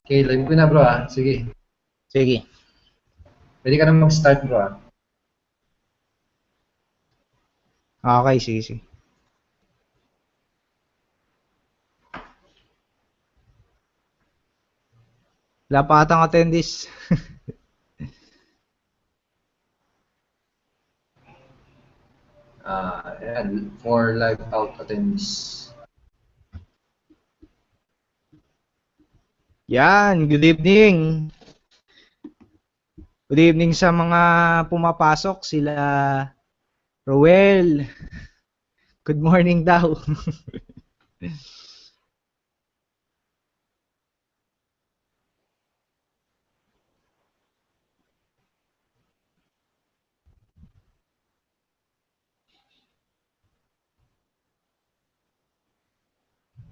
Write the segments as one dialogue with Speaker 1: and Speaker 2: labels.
Speaker 1: Okay, live ko na bro Sige.
Speaker 2: Sige.
Speaker 1: Pwede ka na mag-start bro
Speaker 2: Okay, sige, sige. Wala pa atang attendees.
Speaker 1: Ayan, for live out attendees.
Speaker 2: Yan, good evening. Good evening sa mga pumapasok, sila Roel. Good morning daw.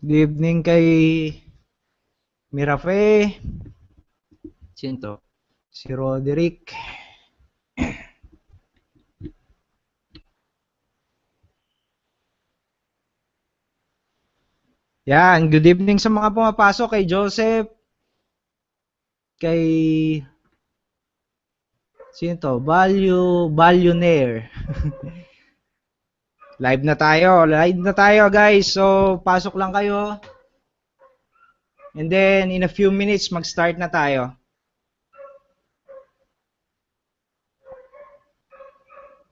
Speaker 2: Good evening kay Mirafe. Sino to? Si Roderick. Yan, good evening sa mga pumapasok, kay Joseph, kay sino to? Billionaire. Live na tayo guys. So, pasok lang kayo. And then, in a few minutes, mag-start na tayo.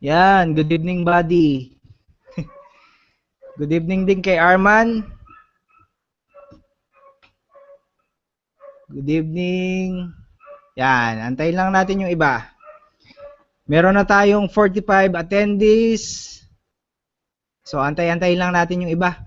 Speaker 2: Yan, good evening buddy. Good evening din kay Arman. Good evening. Yan, antayin lang natin yung iba. Meron na tayong 45 attendees. So, antay-antayin lang natin yung iba.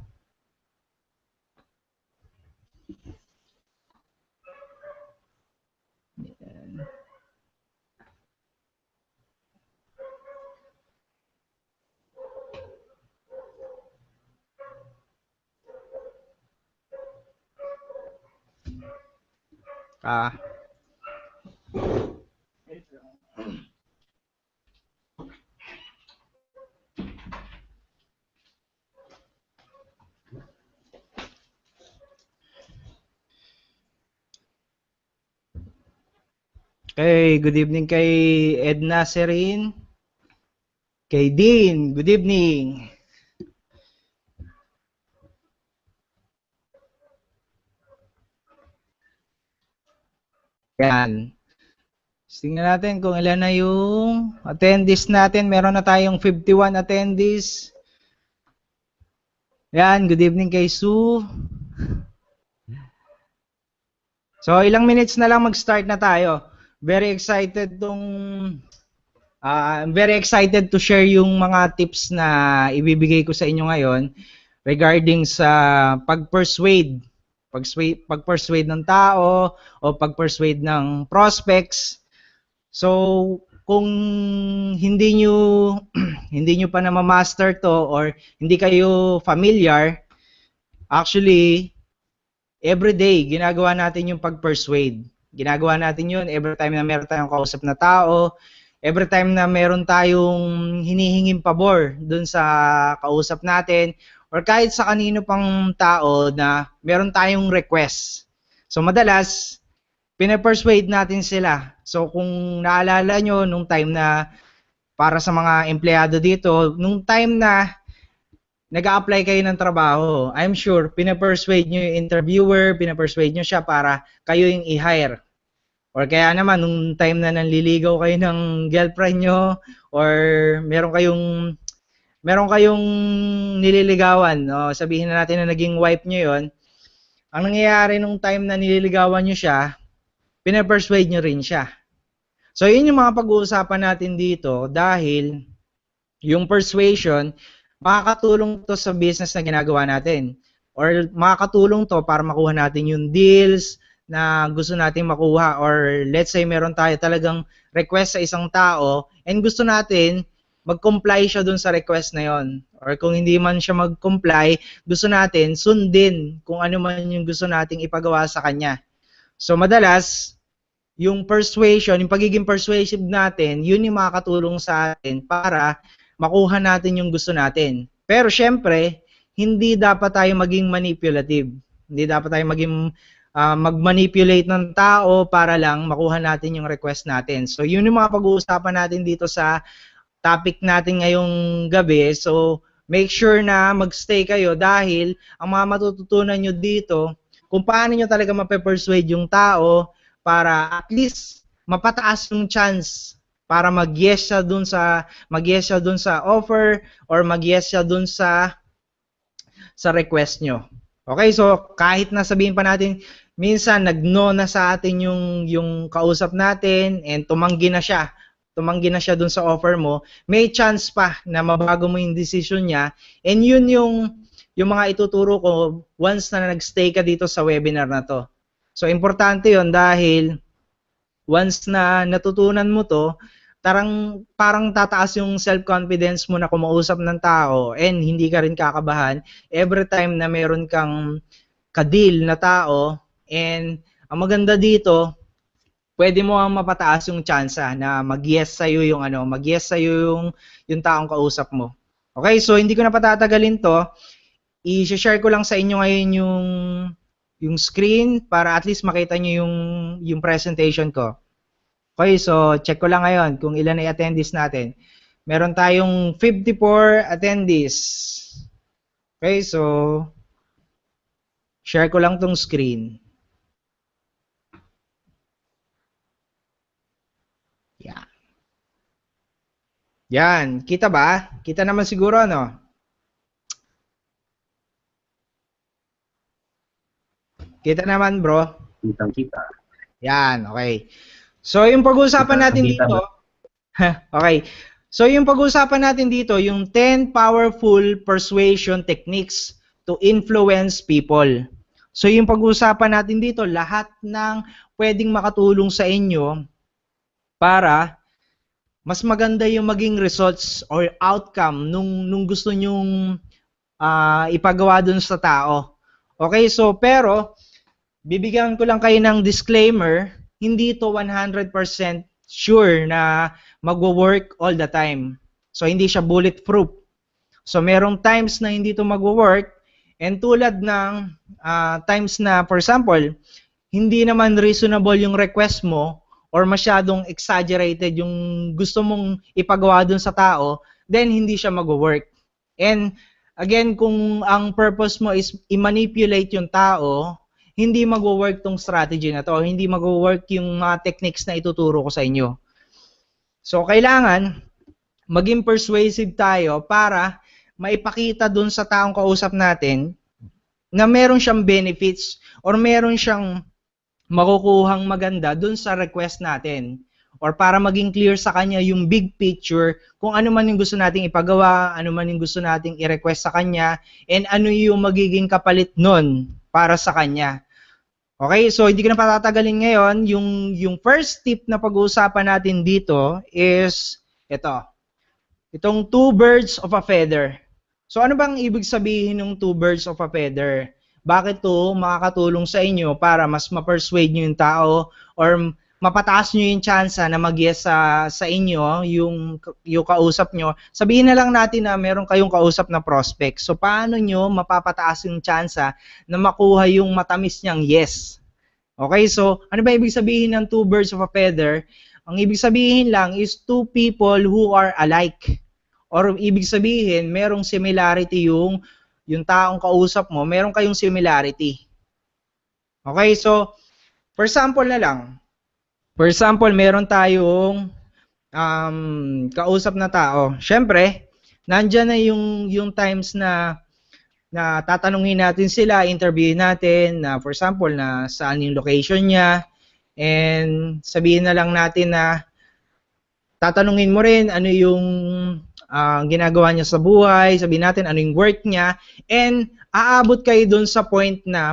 Speaker 2: Okay, good evening kay Edna Serin. Kay Dean, good evening. Yan. Tingnan natin kung ilan na yung attendees natin. Meron na tayong 51 attendees. Yan, good evening kay Sue. So, ilang minutes na lang mag-start na tayo. Very excited I'm very excited to share yung mga tips na ibibigay ko sa inyo ngayon regarding sa pag-persuade ng tao o pag-persuade ng prospects. So, kung hindi nyo pa na ma-master to or hindi kayo familiar, actually, every day, ginagawa natin yung pag-persuade. Ginagawa natin yun every time na meron tayong kausap na tao, every time na meron tayong hinihinging pabor dun sa kausap natin, or kahit sa kanino pang tao na meron tayong request. So, madalas, pinapersuade natin sila. So, kung naalala nyo, nung time na para sa mga empleyado dito, nung time na nag-a-apply kayo ng trabaho, I'm sure, pinapersuade nyo yung interviewer, pinapersuade nyo siya para kayo yung i-hire. Or kaya naman, nung time na nanliligaw kayo ng girlfriend nyo, or meron kayong nililigawan, no? Sabihin na natin na naging wife nyo yon. Ang nangyayari nung time na nililigawan nyo siya, pinapersuade nyo rin siya. So, yun yung mga pag-uusapan natin dito dahil yung persuasion, makakatulong to sa business na ginagawa natin. Or makakatulong to para makuha natin yung deals na gusto natin makuha. Or let's say meron tayo talagang request sa isang tao and gusto natin mag-comply siya dun sa request na yon. Or kung hindi man siya mag-comply, gusto natin sundin kung ano man yung gusto nating ipagawa sa kanya. So madalas, yung persuasion, yung pagiging persuasive natin, yun yung makakatulong sa atin para makuha natin yung gusto natin. Pero syempre, hindi dapat tayo maging manipulative. Hindi dapat tayo maging mag-manipulate ng tao para lang makuha natin yung request natin. So yun yung mga pag-uusapan natin dito sa topic natin ngayong gabi. So make sure na mag-stay kayo dahil ang mga matututunan nyo dito kung paano nyo talaga mape-persuade yung tao para at least mapataas yung chance para mag-yes siya dun sa offer or mag-yes siya dun sa request nyo. Okay, so kahit na sabihin pa natin minsan nag-no na sa atin yung kausap natin and tumanggi na siya dun sa offer mo, may chance pa na mabago mo yung decision niya, and yun yung mga ituturo ko once na nag-stay ka dito sa webinar na to. So importante yun dahil once na natutunan mo to, parang tataas yung self-confidence mo na kumausap ng tao and hindi ka rin kakabahan every time na meron kang ka-deal na tao. And ang maganda dito, pwede mo ang mapataas yung chance na mag-yes sa'yo yung taong kausap mo. Okay, so hindi ko na patatagalin to. I-share ko lang sa inyo ngayon yung screen para at least makita nyo yung presentation ko. Okay, so check ko lang ngayon kung ilan ay attendees natin. Meron tayong 54 attendees. Okay, so share ko lang tong screen. Yan. Yan, kita ba? Kita naman siguro, no? Kita naman, bro?
Speaker 3: Kitang-kita.
Speaker 2: Yan, okay. So, yung pag-uusapan natin dito, okay. So, yung pag-uusapan natin dito, yung 10 powerful persuasion techniques to influence people. So, yung pag-uusapan natin dito, lahat ng pwedeng makatulong sa inyo para mas maganda yung maging results or outcome nung gusto nyong ipagawa dun sa tao. Okay, so pero bibigyan ko lang kayo ng disclaimer, hindi ito 100% sure na magwo-work all the time. So hindi siya bulletproof. So merong times na hindi ito magwo-work, and tulad ng times na, for example, hindi naman reasonable yung request mo or masyadong exaggerated yung gusto mong ipagawa dun sa tao, then hindi siya magwo-work. And again, kung ang purpose mo is i-manipulate yung tao, hindi magwo-work tong strategy na to, hindi magwo-work yung mga techniques na ituturo ko sa inyo. So, kailangan maging persuasive tayo para maipakita dun sa taong kausap natin na meron siyang benefits or meron siyang makukuhang maganda dun sa request natin, or para maging clear sa kanya yung big picture kung ano man yung gusto nating ipagawa, ano man yung gusto nating i-request sa kanya, and ano yung magiging kapalit nun para sa kanya. Okay, so hindi ko na patatagalin ngayon. Yung first tip na pag-uusapan natin dito is ito. Itong 2 birds of a feather. So ano bang ibig sabihin ng 2 birds of a feather? Bakit to makakatulong sa inyo para mas ma-persuade nyo yung tao or mapataas nyo yung chance na mag-yes sa inyo yung kausap nyo? Sabihin na lang natin na meron kayong kausap na prospect. So paano nyo mapapataas yung chance na makuha yung matamis niyang yes? Okay, so ano ba ibig sabihin ng 2 birds of a feather? Ang ibig sabihin lang is 2 people who are alike. Or ibig sabihin, merong similarity yung taong kausap mo, meron kayong similarity. Okay, so for example na lang. For example, meron tayong kausap na tao. Siyempre, nandyan na yung times na tatanungin natin sila, interviewin natin, na for example, na saan yung location niya, and sabihin na lang natin na tatanungin mo rin ano yung ginagawa niya sa buhay, sabihin natin ano yung work niya, and aabot kayo dun sa point na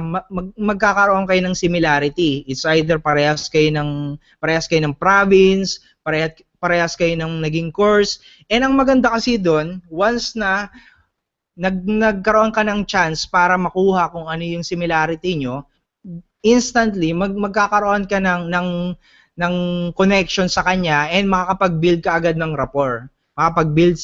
Speaker 2: magkakaroon kayo ng similarity. It's either parehas kayo ng province, parehas kayo ng naging course. And ang maganda kasi dun, once na nagkaroon ka ng chance para makuha kung ano yung similarity nyo, instantly magkakaroon ka ng connection sa kanya and makakapag-build ka agad ng rapport. Makakapag-build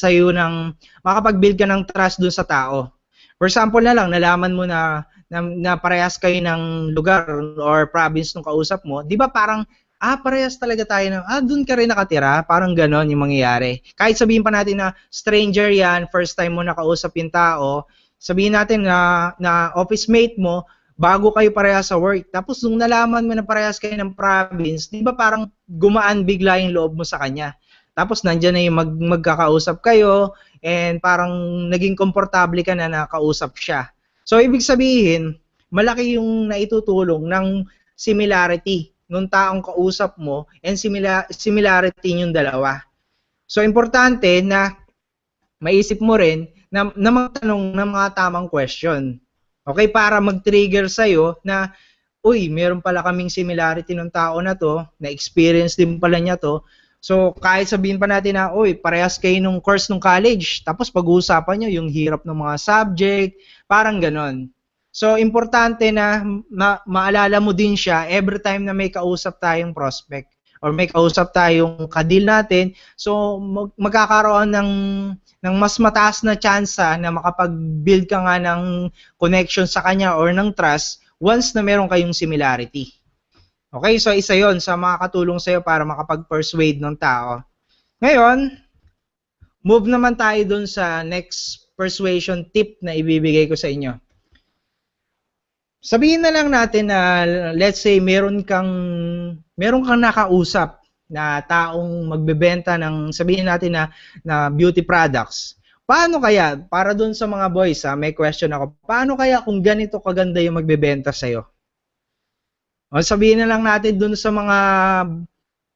Speaker 2: ka ng trust dun sa tao. For example na lang, nalaman mo na na parehas kayo ng lugar or province ng kausap mo, di ba parang, parehas talaga tayo ng, dun ka rin nakatira, parang ganon yung mangyayari. Kahit sabihin pa natin na stranger yan, first time mo nakausap yung tao, sabihin natin na office mate mo, bago kayo parehas sa work, tapos nung nalaman mo na parehas kayo ng province, di ba parang gumaan bigla yung loob mo sa kanya. Tapos nandyan na yung magkakausap kayo, and parang naging komportable ka na nakausap siya. So, ibig sabihin, malaki yung naitutulong ng similarity nung taong kausap mo and similarity yung dalawa. So, importante na maisip mo rin na magtanong ng mga tamang question. Okay, para mag-trigger sa'yo na, uy, meron pala kaming similarity ng tao na to, na-experience din pala niya to. So, kahit sabihin pa natin na, uy, parehas kayo nung course nung college, tapos pag-uusapan nyo yung hirap ng mga subject, parang ganon. So, importante na maalala mo din siya every time na may kausap tayong prospect or may kausap tayong kadil natin. So, magkakaroon ng mas mataas na tsansa na makapag-build ka nga ng connection sa kanya or ng trust once na meron kayong similarity. Okay, so isa yon sa makakatulong sa'yo para makapag-persuade ng tao. Ngayon, move naman tayo dun sa next persuasion tip na ibibigay ko sa inyo. Sabihin na lang natin na let's say meron kang nakausap na taong magbebenta ng, sabihin natin na beauty products. Paano kaya, para dun sa mga boys, may question ako, paano kaya kung ganito kaganda yung magbebenta sa'yo? O sabihin na lang natin dun sa mga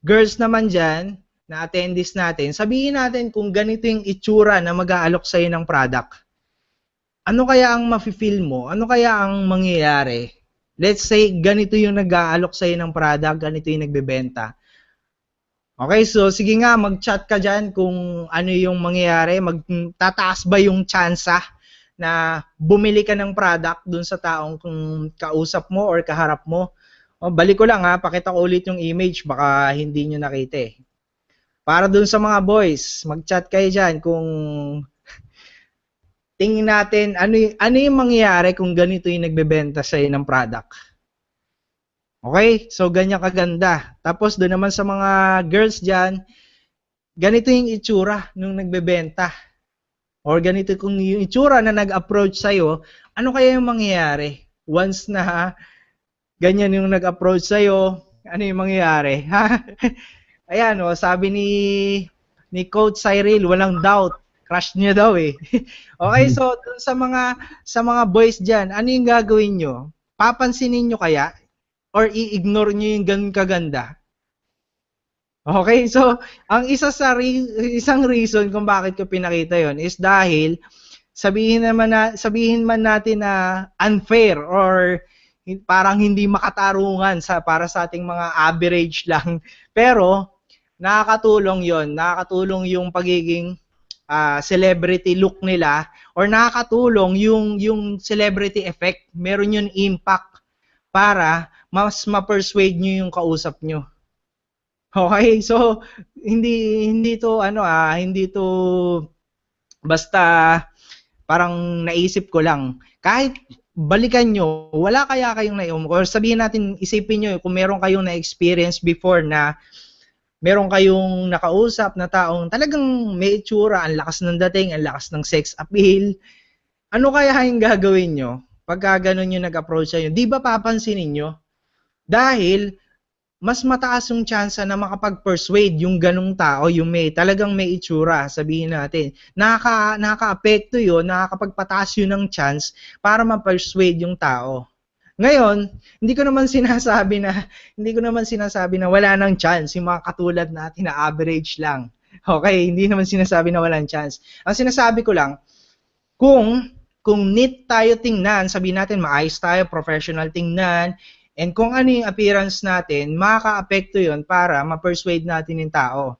Speaker 2: girls naman dyan, na attendees natin, sabihin natin kung ganito yung itsura na mag-aalok sa'yo ng product. Ano kaya ang mafe-feel mo? Ano kaya ang mangyayari? Let's say, ganito yung nag-aalok sa'yo ng product, ganito yung nagbebenta. Okay, so sige nga, mag-chat ka dyan kung ano yung mangyayari, magtataas ba yung tsansa na bumili ka ng product dun sa taong kung kausap mo or kaharap mo. Balik ko lang pakita ko ulit yung image, baka hindi nyo nakita eh. Para dun sa mga boys, mag-chat kayo dyan kung tingin natin ano yung mangyayari kung ganito yung nagbebenta sa'yo ng product. Okay? So, ganyan kaganda. Tapos, doon naman sa mga girls dyan, ganito yung itsura nung nagbebenta. Or ganito kung yung itsura na nag-approach sa'yo, ano kaya yung mangyayari? Once na ganyan yung nag-approach sa'yo, ano yung mangyayari? Ayan, sabi ni Coach Cyril, walang doubt. Crush niya daw eh. Okay, so dun sa mga boys diyan, ano yung gagawin nyo? Papansinin nyo kaya or i-ignore nyo yung ganun kaganda? Okay, so ang isang reason kung bakit ko pinakita yon is dahil sabihin man natin na unfair or parang hindi makatarungan para sa ating mga average lang. Pero nakakatulong yung pagiging celebrity look nila or nakakatulong yung celebrity effect. Meron yung impact para mas ma-persuade nyo yung kausap nyo. Okay? So hindi to basta parang naisip ko lang. Kahit balikan nyo, wala kaya kayong or sabihin natin, isipin nyo kung meron kayong na-experience before na meron kayong nakausap na taong talagang may itsura, ang lakas ng dating, ang lakas ng sex appeal. Ano kaya yung gagawin nyo pagka ganun yung nag-approach sa'yo? Di ba papansinin nyo? Dahil mas mataas yung tsansa na makapag-persuade yung ganung tao, yung talagang may itsura, sabihin natin. Nakaka-apekto yun, nakakapagpataas yun ng chance para ma-persuade yung tao. Ngayon, hindi ko naman sinasabi na wala nang chance yung mga katulad natin na average lang. Okay, hindi naman sinasabi na walang chance. Ang sinasabi ko lang, kung neat tayo tingnan, sabihin natin maayos tayo, professional tingnan, and kung ano yung appearance natin, makaka-apekto yun para ma-persuade natin yung tao.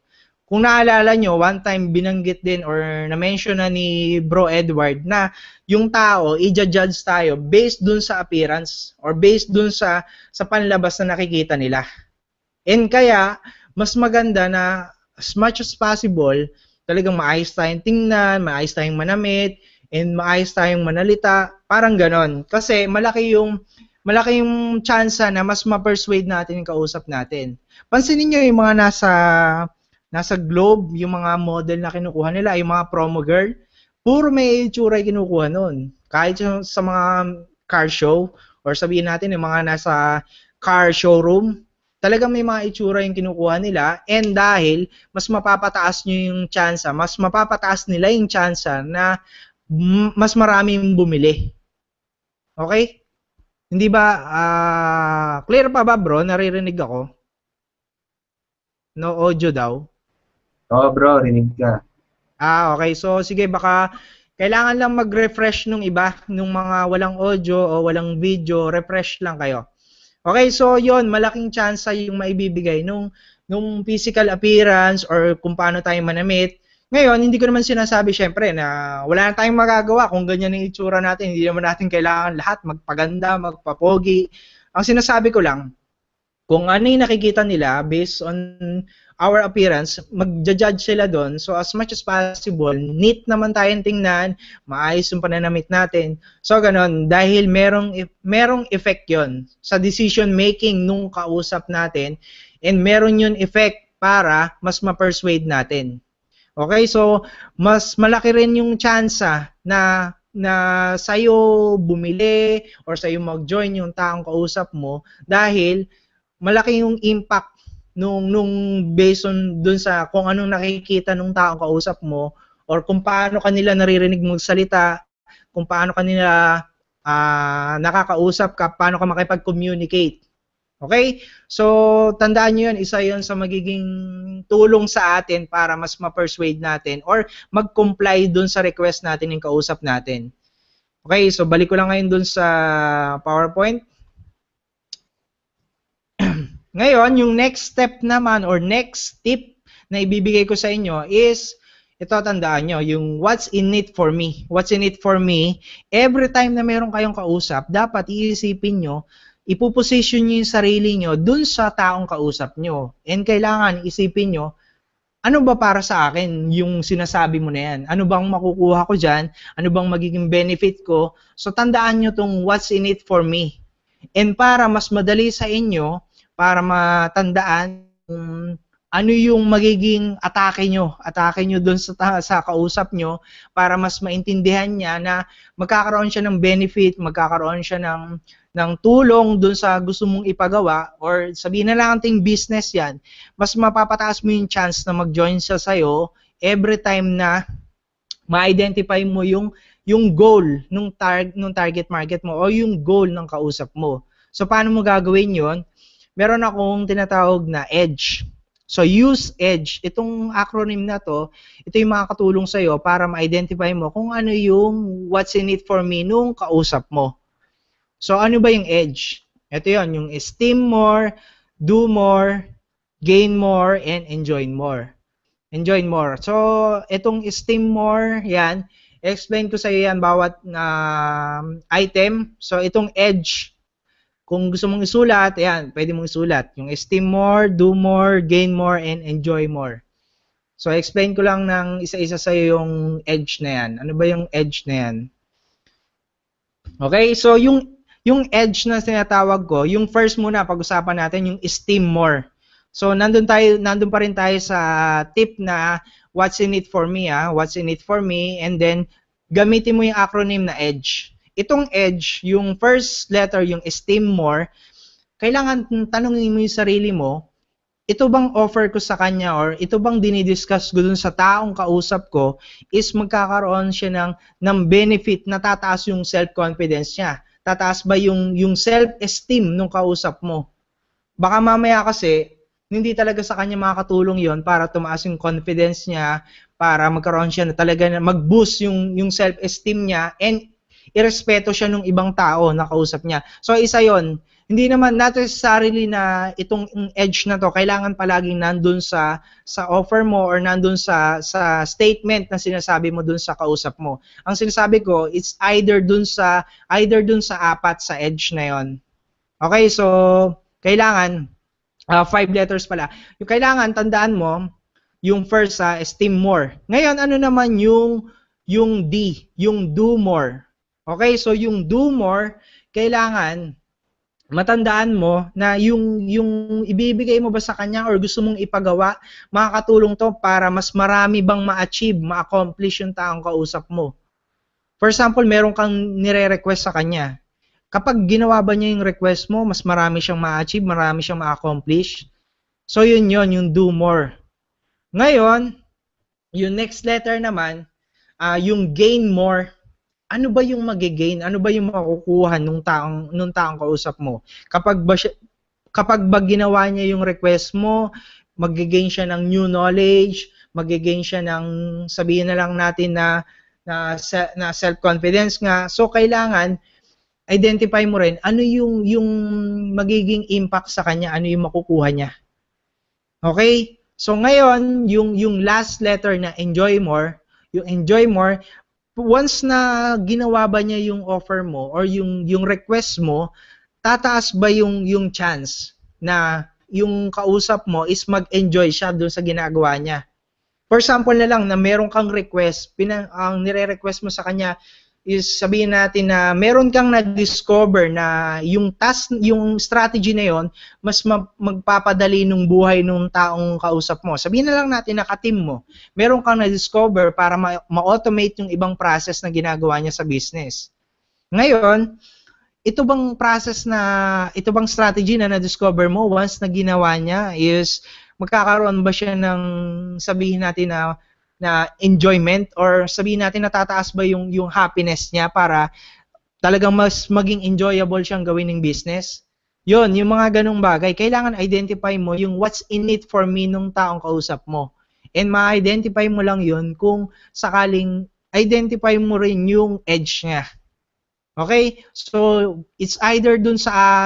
Speaker 2: Kung naalala nyo, one time binanggit din or na-mention na ni Bro Edward na yung tao, i-judge tayo based dun sa appearance or based dun sa panlabas na nakikita nila. And kaya, mas maganda na as much as possible, talagang maayos tayong tingnan, maayos tayong manamit, and maayos tayong manalita, parang ganon. Kasi malaki yung chance na mas ma-persuade natin yung kausap natin. Pansinin niyo yung mga nasa Globe, yung mga model na kinukuha nila, yung mga promo girl, puro may itsura yung kinukuha nun. Kahit sa mga car show, or sabihin natin yung mga nasa car showroom, talagang may mga itsura yung kinukuha nila, and dahil mas mapapataas nyo yung chance, mas mapapataas nila yung chance na mas maraming bumili. Okay? Hindi ba, clear pa ba bro? Naririnig ako? No audio daw?
Speaker 1: Oo bro, rinig ka.
Speaker 2: Okay. So, sige, baka kailangan lang mag-refresh nung iba, nung mga walang audio o walang video, refresh lang kayo. Okay, so yon malaking chance yung maibibigay nung physical appearance or kung paano tayo manamit. Ngayon, hindi ko naman sinasabi syempre na wala na tayong magagawa kung ganyan ang itsura natin. Hindi naman natin kailangan lahat magpaganda, magpapogi. Ang sinasabi ko lang, kung ano yung nakikita nila based on our appearance, magja-judge sila doon. So as much as possible, neat naman tayong tingnan, maayos yung pananamit natin. So ganon, dahil merong effect yon sa decision making nung kausap natin, and meron yun effect para mas ma-persuade natin. Okay, so mas malaki rin yung chance na sa'yo bumili or sa'yo mag-join yung taong kausap mo dahil malaki yung impact nung based on dun sa kung anong nakikita nung taong kausap mo or kung paano kanila naririnig magsalita, kung paano kanila nakakausap ka, paano ka makipag-communicate. Okay? So, tandaan nyo yun, isa yun sa magiging tulong sa atin para mas ma-persuade natin or mag-comply dun sa request natin yung kausap natin. Okay, so balik ko lang ngayon dun sa PowerPoint. Ngayon, yung next step naman or next tip na ibibigay ko sa inyo is, ito tandaan nyo, yung what's in it for me. What's in it for me, every time na meron kayong kausap, dapat iisipin nyo, ipuposition nyo yung sarili nyo dun sa taong kausap nyo. And kailangan isipin nyo, ano ba para sa akin yung sinasabi mo na yan? Ano bang makukuha ko dyan? Ano bang magiging benefit ko? So tandaan nyo tong what's in it for me. And para mas madali sa inyo, para matandaan ano yung magiging atake nyo dun sa kausap nyo para mas maintindihan niya na magkakaroon siya ng benefit, magkakaroon siya ng tulong dun sa gusto mong ipagawa or sabihin na lang ating business yan, mas mapapataas mo yung chance na mag-join siya sa'yo every time na ma-identify mo yung goal nung target market mo o yung goal ng kausap mo. So, paano mo gagawin yon? Meron akong tinatawag na EDGE. So, use EDGE. Itong acronym na to, ito yung makakatulong sa'yo para ma-identify mo kung ano yung what's in it for me nung kausap mo. So, ano ba yung EDGE? Ito yon, yung esteem more, do more, gain more, and enjoy more. Enjoy more. So, itong esteem more, yan, explain ko sa iyo yan bawat item. So, itong EDGE, kung gusto mong isulat, ayan, pwede mong isulat. Yung esteem more, do more, gain more, and enjoy more. So, explain ko lang ng isa-isa sa yung EDGE na yan. Ano ba yung EDGE na yan? Okay, so yung EDGE na sinatawag ko, yung first muna, pag-usapan natin, yung esteem more. So, nandun pa rin tayo sa tip na what's in it for me, what's in it for me, and then gamitin mo yung acronym na EDGE. Itong EDGE, yung first letter, yung esteem more, kailangan tanongin mo yung sarili mo, ito bang offer ko sa kanya or ito bang dinidiscuss ko dun sa taong kausap ko is magkakaroon siya ng benefit na tataas yung self-confidence niya. Tataas ba yung self-esteem nung kausap mo? Baka mamaya kasi, hindi talaga sa kanya makakatulong yon para tumaas yung confidence niya, para magkaroon siya na talaga na mag-boost yung self-esteem niya, and irespeto siya ng ibang tao na kausap niya. So, isa yon. Hindi naman necessarily na itong EDGE na to kailangan palaging nandun sa offer mo or nandun sa statement na sinasabi mo dun sa kausap mo. Ang sinasabi ko, it's either dun sa apat sa EDGE na yon. Okay, so kailangan 5 letters pala. Yung kailangan tandaan mo yung first esteem more. Ngayon, ano naman yung yung D, yung do more. Okay, so yung do more, kailangan matandaan mo na yung ibibigay mo ba sa kanya or gusto mong ipagawa, makakatulong to para mas marami bang ma-achieve, ma-accomplish yung taong kausap mo. For example, meron kang nire-request sa kanya. Kapag ginawa ba niya yung request mo, mas marami siyang ma-achieve, marami siyang ma-accomplish. So yun, yung do more. Ngayon, yung next letter naman, yung gain more. Ano ba yung magigain? Ano ba yung makukuha nung taong kausap mo? Kapag ba ginawa niya yung request mo, magigain siya ng new knowledge, magigain siya ng sabihin na lang natin na self-confidence nga. So kailangan identify mo rin ano yung magiging impact sa kanya, ano yung makukuha niya. Okay? So ngayon, yung last letter na enjoy more, yung enjoy more, once na ginawa ba niya yung offer mo or yung request mo, tataas ba yung chance na yung kausap mo is mag-enjoy siya doon sa ginagawa niya. For example na lang na meron kang request, ang nire-request mo sa kanya is sabihin natin na meron kang na-discover na yung task, yung strategy na yon mas magpapadali ng buhay ng taong kausap mo. Sabihin na lang natin na ka-team mo, meron kang na-discover para ma-automate yung ibang process na ginagawa niya sa business. Ngayon, ito bang strategy na na-discover mo once na ginawa niya is magkakaroon ba siya ng sabihin natin na enjoyment or sabihin natin natataas ba yung happiness niya para talagang mas maging enjoyable siyang gawin ng business? Yun, yung mga ganong bagay, kailangan identify mo yung what's in it for me nung taong kausap mo. And ma-identify mo lang yun kung sakaling identify mo rin yung edge niya. Okay? So, it's either dun sa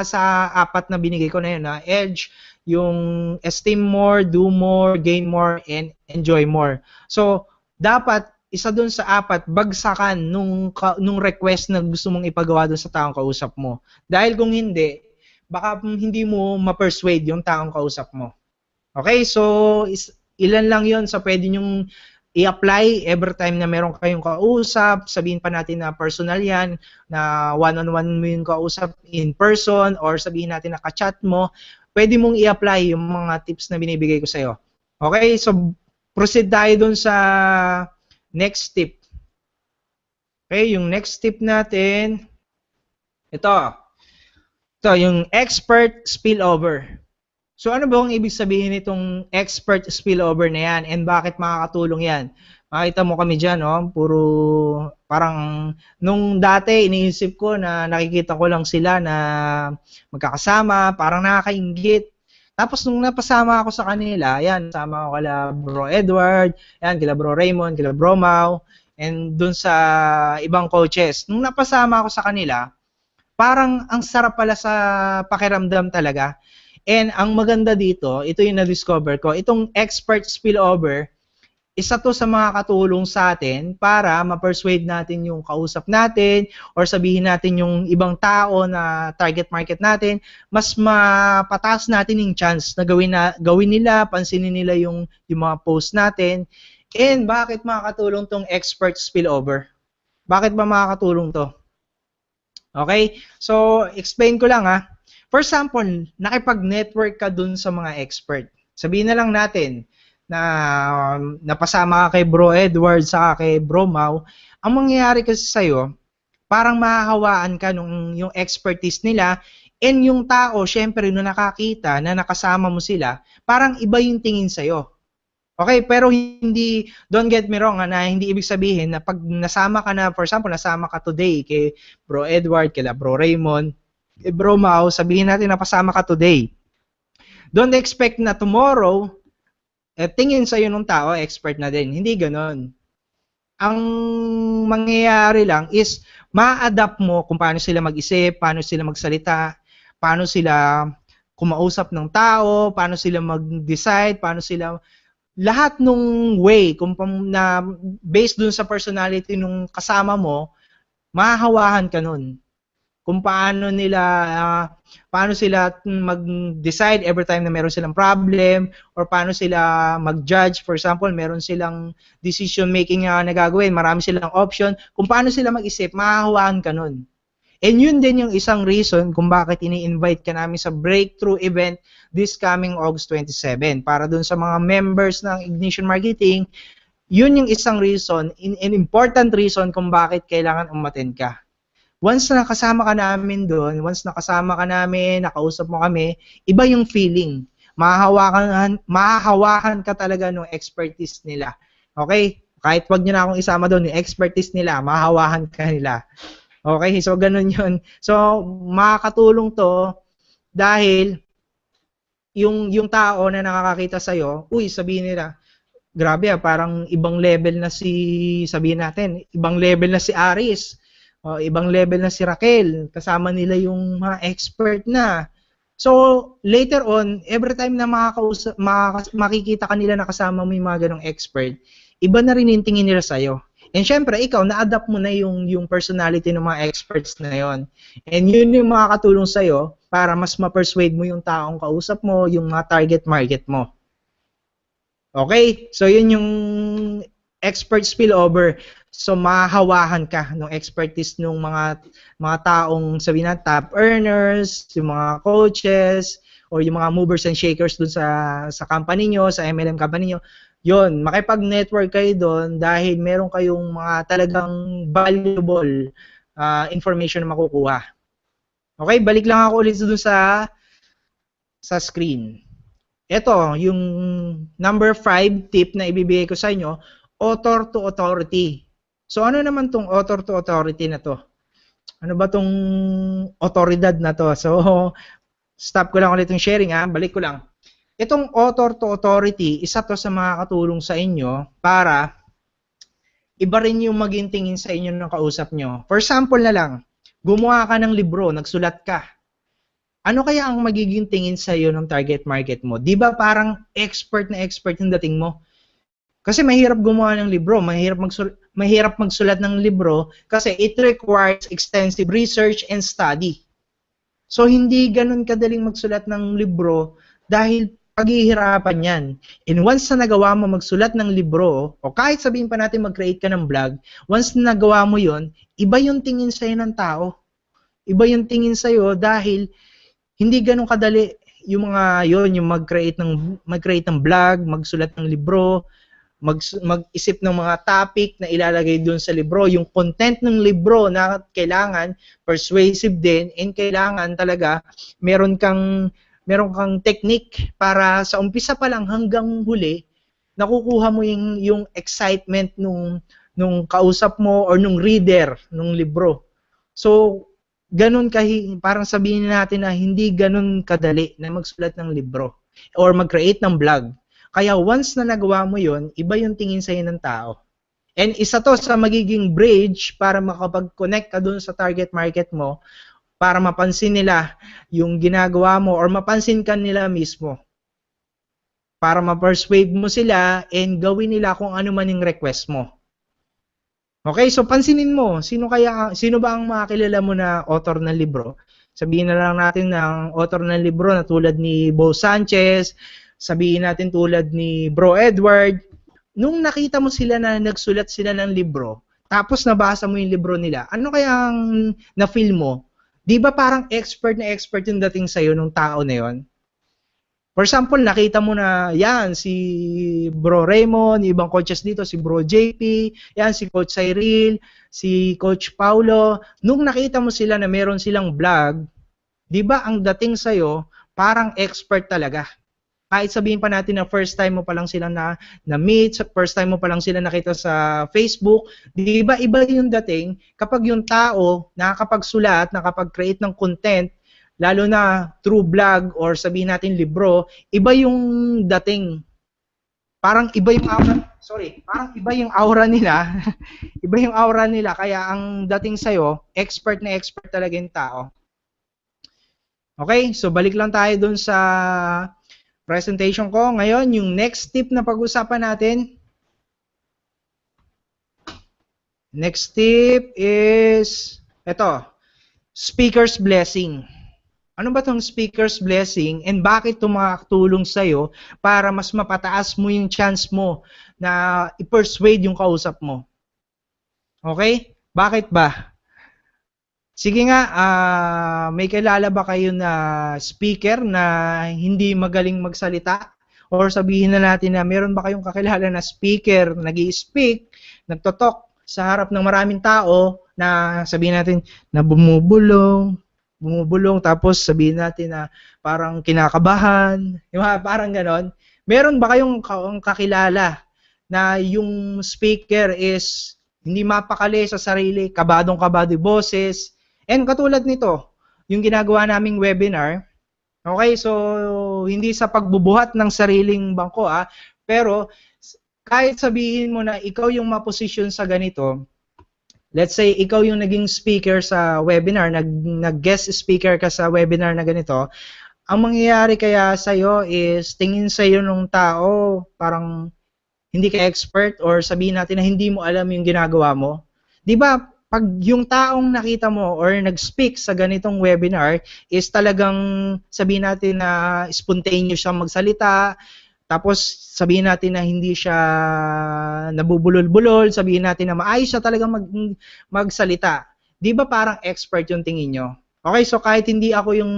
Speaker 2: apat na binigay ko na yun, edge, yung esteem more, do more, gain more, and enjoy more. So, dapat isa dun sa apat, bagsakan nung request na gusto mong ipagawa dun sa taong kausap mo. Dahil kung hindi, baka hindi mo ma-persuade yung taong kausap mo. Okay? So, ilan lang yun sa pwede nyong i-apply every time na meron kayong kausap, sabihin pa natin na personal yan, na one-on-one mo yung kausap in person, or sabihin natin na ka-chat mo, pwede mong i-apply yung mga tips na binibigay ko sa'yo. Okay, so proceed tayo dun sa next tip. Okay, yung next tip natin, ito yung expert spillover. So ano ba ang ibig sabihin nitong expert spillover na yan and bakit makakatulong yan? Makita mo kami dyan, puro parang nung dati iniisip ko na nakikita ko lang sila na magkakasama, parang nakakainggit. Tapos nung napasama ako sa kanila, yan, sama ko kala Bro Edward, yan, kila Bro Raymond, kila Bro Mau, and dun sa ibang coaches. Nung napasama ako sa kanila, parang ang sarap pala sa pakiramdam talaga. And ang maganda dito, ito yung na-discover ko, itong expert spillover, isa to sa mga katulong sa atin para ma-persuade natin yung kausap natin or sabihin natin yung ibang tao na target market natin, mas mapataas natin yung chance na gawin nila, pansinin nila yung mga post natin. And bakit makakatulong tong expert spillover? Bakit ba makakatulong to? Okay? So, explain ko lang For example, nakipag-network ka dun sa mga expert. Sabihin na lang natin na napasama ka kay Bro Edward sa kay Bro Mau. Ang mangyayari kasi sa'yo, parang mahahawaan ka yung expertise nila and yung tao, syempre, nung nakakita na nakasama mo sila, parang iba yung tingin sa'yo. Okay, pero hindi, don't get me wrong, na hindi ibig sabihin na pag nasama ka na, for example, nasama ka today kay Bro Edward, kila Bro Raymond, Bro Mau, sabihin natin na pasama ka today. Don't expect na tomorrow, tingin sa'yo ng tao, expert na din. Hindi ganon. Ang mangyayari lang is, ma-adapt mo kung paano sila mag-isip, paano sila magsalita, paano sila kumausap ng tao, paano sila mag-decide, paano sila, lahat nung way, na based dun sa personality nung kasama mo, mahahawahan ka nun. kung paano sila mag-decide every time na meron silang problem, or paano sila mag-judge. For example, meron silang decision making na gagawin, marami silang option, kung paano sila mag-isip, mahahawaan ka nun. And yun din yung isang reason kung bakit ini-invite ka namin sa breakthrough event this coming August 27. Para dun sa mga members ng Ignition Marketing, yun yung isang reason, an important reason kung bakit kailangan umattend ka. Once na nakasama ka namin doon, nakausap mo kami, iba yung feeling. Mahahawakan ka talaga ng expertise nila. Okay? Kahit wag nyo na akong isama doon, yung expertise nila, mahahawakan ka nila. Okay? So, ganun yun. So, makakatulong to dahil yung tao na nakakakita sa'yo, sabihin nila, grabe parang ibang level na sabihin natin, ibang level na si Aris. Ibang level na si Raquel, kasama nila yung mga expert na. So, later on, every time na makikita kanila na kasama mo yung mga ganong expert, iba na rin yung tingin nila sa'yo. And syempre, ikaw, na-adapt mo na yung personality ng mga experts na yon. And yun yung makakatulong sa'yo para mas ma-persuade mo yung taong kausap mo, yung mga target market mo. Okay? So, yun yung expert spillover. So, mahahawakan ka ng expertise ng mga taong sabihin na top earners, yung mga coaches, or yung mga movers and shakers dun sa company nyo, sa MLM company nyo. Yun, makipag-network kayo doon dahil meron kayong mga talagang valuable information na makukuha. Okay, balik lang ako ulit dun sa screen. Ito, yung number 5 tip na ibibigay ko sa inyo, author to authority. So, ano naman tong author to authority na to? Ano ba tong otoridad na to? So, stop ko lang ulit yung sharing balik ko lang. Itong author to authority, isa to sa mga katulong sa inyo para iba rin yung maging tingin sa inyo ng kausap nyo. For example na lang, gumawa ka ng libro, nagsulat ka. Ano kaya ang magiging tingin sa iyo ng target market mo? Di ba parang expert na expert yung dating mo? Kasi mahirap gumawa ng libro, mahirap magsulat ng libro kasi it requires extensive research and study. So, hindi ganun kadaling magsulat ng libro dahil paghihirapan yan. And once na nagawa mo magsulat ng libro, o kahit sabihin pa natin mag-create ka ng blog, once na nagawa mo yon, iba yung tingin sa'yo ng tao. Iba yung tingin sa'yo dahil hindi ganun kadali yung mga yung mag-create ng blog, magsulat ng libro, mag-isip ng mga topic na ilalagay doon sa libro, yung content ng libro na kailangan persuasive din, and kailangan talaga meron kang technique para sa umpisa pa lang hanggang huli nakukuha mo yung excitement nung kausap mo or nung reader nung libro. So, ganun parang sabihin natin na hindi ganun kadali na magsulat ng libro or mag-create ng blog. Kaya once na nagawa mo yon, iba yung tingin sa'yo ng tao. And isa to sa magiging bridge para makapag-connect ka dun sa target market mo para mapansin nila yung ginagawa mo or mapansin ka nila mismo. Para ma-persuade mo sila and gawin nila kung ano man yung request mo. Okay, so pansinin mo, sino ba ang makakilala mo na author ng libro? Sabihin na lang natin ng author ng libro na tulad ni Bo Sanchez, sabihin natin tulad ni Bro Edward. Nung nakita mo sila na nagsulat sila ng libro, tapos nabasa mo yung libro nila, ano kaya ang na-feel mo? Di ba parang expert na expert yung dating sa'yo nung tao na yon? For example, nakita mo na yan, si Bro Raymond, ibang coaches dito, si Bro JP, yan, si Coach Cyril, si Coach Paulo. Nung nakita mo sila na meron silang vlog, di ba ang dating sa'yo, parang expert talaga. Kahit sabihin pa natin na first time mo pa lang sila na-meet, first time mo pa lang sila nakita sa Facebook, di ba iba yung dating kapag yung tao nakakapagsulat, nakapag-create ng content, lalo na through blog or sabihin natin libro, iba yung dating. Parang iba yung aura nila. Iba yung aura nila, kaya ang dating sa'yo, expert na expert talaga yung tao. Okay, so balik lang tayo dun sa presentation ko. Ngayon, yung next tip na pag-usapan natin. Next tip is, ito. speaker's blessing. Ano ba tong speaker's blessing and bakit ito makakatulong sa'yo para mas mapataas mo yung chance mo na i-persuade yung kausap mo? Okay? Bakit ba? Sige nga, may kilala ba kayo na speaker na hindi magaling magsalita? Or sabihin na natin na meron ba kayong kakilala na speaker, nag-i-speak, nagtotalk sa harap ng maraming tao na sabihin natin na bumubulong, tapos sabihin natin na parang kinakabahan, parang ganon. Meron ba kayong kakilala na yung speaker is hindi mapakali sa sarili, kabadong-kabado yung boses, and katulad nito, yung ginagawa naming webinar, okay, so hindi sa pagbubuhat ng sariling bangko, pero kahit sabihin mo na ikaw yung maposisyon sa ganito, let's say ikaw yung naging speaker sa webinar, nag-guest speaker ka sa webinar na ganito, ang mangyayari kaya sa'yo is tingin sa'yo nung tao, parang hindi ka expert or sabihin natin na hindi mo alam yung ginagawa mo. Di ba? Pag yung taong nakita mo or nag-speak sa ganitong webinar is talagang sabihin natin na spontaneous siyang magsalita, tapos sabihin natin na hindi siya nabubulol-bulol, sabihin natin na maayos siya talagang magsalita. Di ba parang expert yung tingin nyo? Okay, so kahit hindi ako yung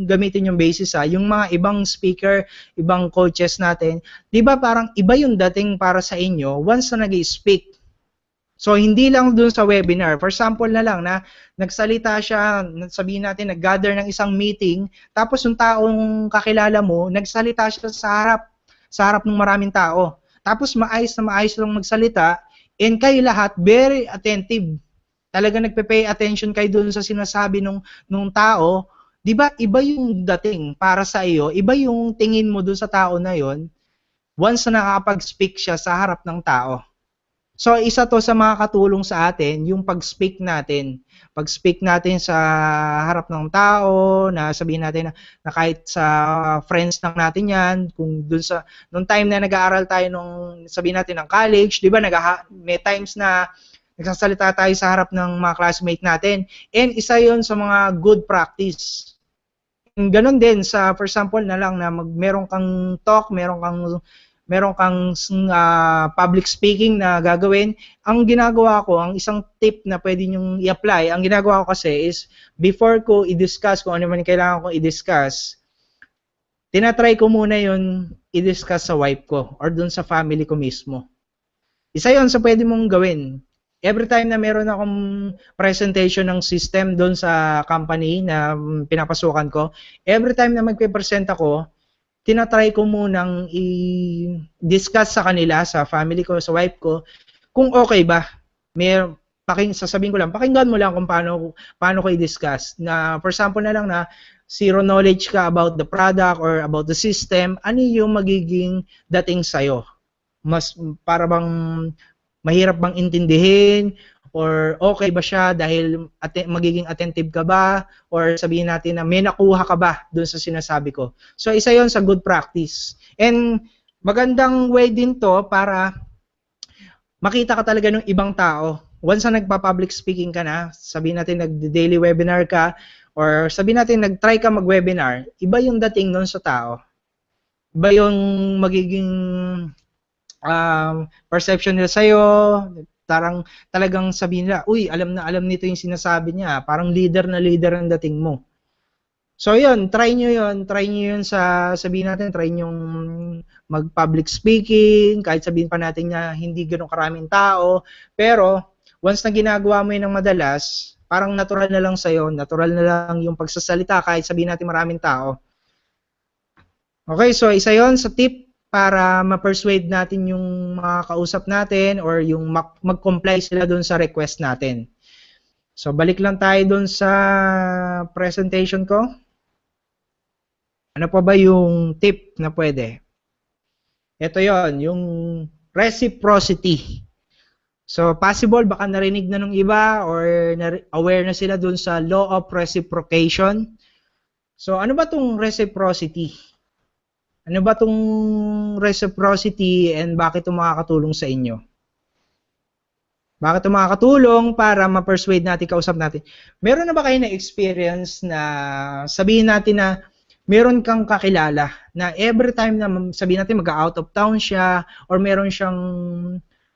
Speaker 2: gamitin yung basis, yung mga ibang speaker, ibang coaches natin, di ba parang iba yung dating para sa inyo once na nag-i-speak. So, hindi lang dun sa webinar. For example na lang na nagsalita siya, sabihin natin, nag-gather ng isang meeting, tapos yung taong kakilala mo, nagsalita siya sa harap ng maraming tao. Tapos maayos lang magsalita, and kayo lahat, very attentive. Talaga nagpe-pay attention kayo dun sa sinasabi nung tao. Di ba, iba yung dating para sa iyo, iba yung tingin mo dun sa tao na yon once na nakakapag-speak siya sa harap ng tao. So, isa to sa mga katulong sa atin, yung pag-speak natin. Pag-speak natin sa harap ng tao, na sabihin natin na kahit sa friends lang natin yan, kung dun sa, nung time na nag-aaral tayo nung, sabihin natin ng college, di ba, may times na nagsasalita tayo sa harap ng mga classmate natin. And isa yon sa mga good practice. Ganon din sa, for example na lang na meron kang talk, meron kang public speaking na gagawin, ang ginagawa ko, ang isang tip na pwede nyong i-apply, ang ginagawa ko kasi is, before ko i-discuss kung ano man kailangan kong i-discuss, tinatry ko muna yun i-discuss sa wife ko or dun sa family ko mismo. Isa yun sa pwede mong gawin. Every time na meron akong presentation ng system dun sa company na pinapasukan ko, every time na magpe-present ako, tinatry ko munang i-discuss sa kanila, sa family ko, sa wife ko, kung okay ba. Sasabihin ko lang, pakinggan mo lang kung paano ko i-discuss. Na, for example na lang na, zero knowledge ka about the product or about the system, ano yung magiging dating sa'yo? Para bang mahirap bang intindihin? Or okay ba siya dahil magiging attentive ka ba? Or sabihin natin na may nakuha ka ba dun sa sinasabi ko? So, isa yon sa good practice. And magandang way din to para makita ka talaga ng ibang tao. Once na nagpa-public speaking ka na, sabihin natin nag-daily webinar ka, or sabihin natin nag-try ka mag-webinar, iba yung dating nun sa tao. Iba yung magiging perception nila sa'yo, talagang sabihin nila, uy, alam na alam nito yung sinasabi niya, parang leader na leader ang dating mo. So yun, try nyo yun sa, sabihin natin, try nyo mag-public speaking, kahit sabihin pa natin na hindi ganun karaming tao, pero once na ginagawa mo yun ng madalas, parang natural na lang sa'yo, natural na lang yung pagsasalita kahit sabihin natin maraming tao. Okay, so isa yun sa tip para ma-persuade natin yung mga kausap natin or yung mag-comply sila dun sa request natin. So, balik lang tayo dun sa presentation ko. Ano pa ba yung tip na pwede? Ito yon, yung reciprocity. So, possible, baka narinig na ng iba or aware na sila dun sa law of reciprocation. So, ano ba tong reciprocity? Ano ba itong reciprocity and bakit ito makakatulong sa inyo? Bakit ito makakatulong para ma-persuade natin, kausap natin? Meron na ba kayo na experience na sabihin natin na meron kang kakilala na every time na sabihin natin mag-out of town siya or meron siyang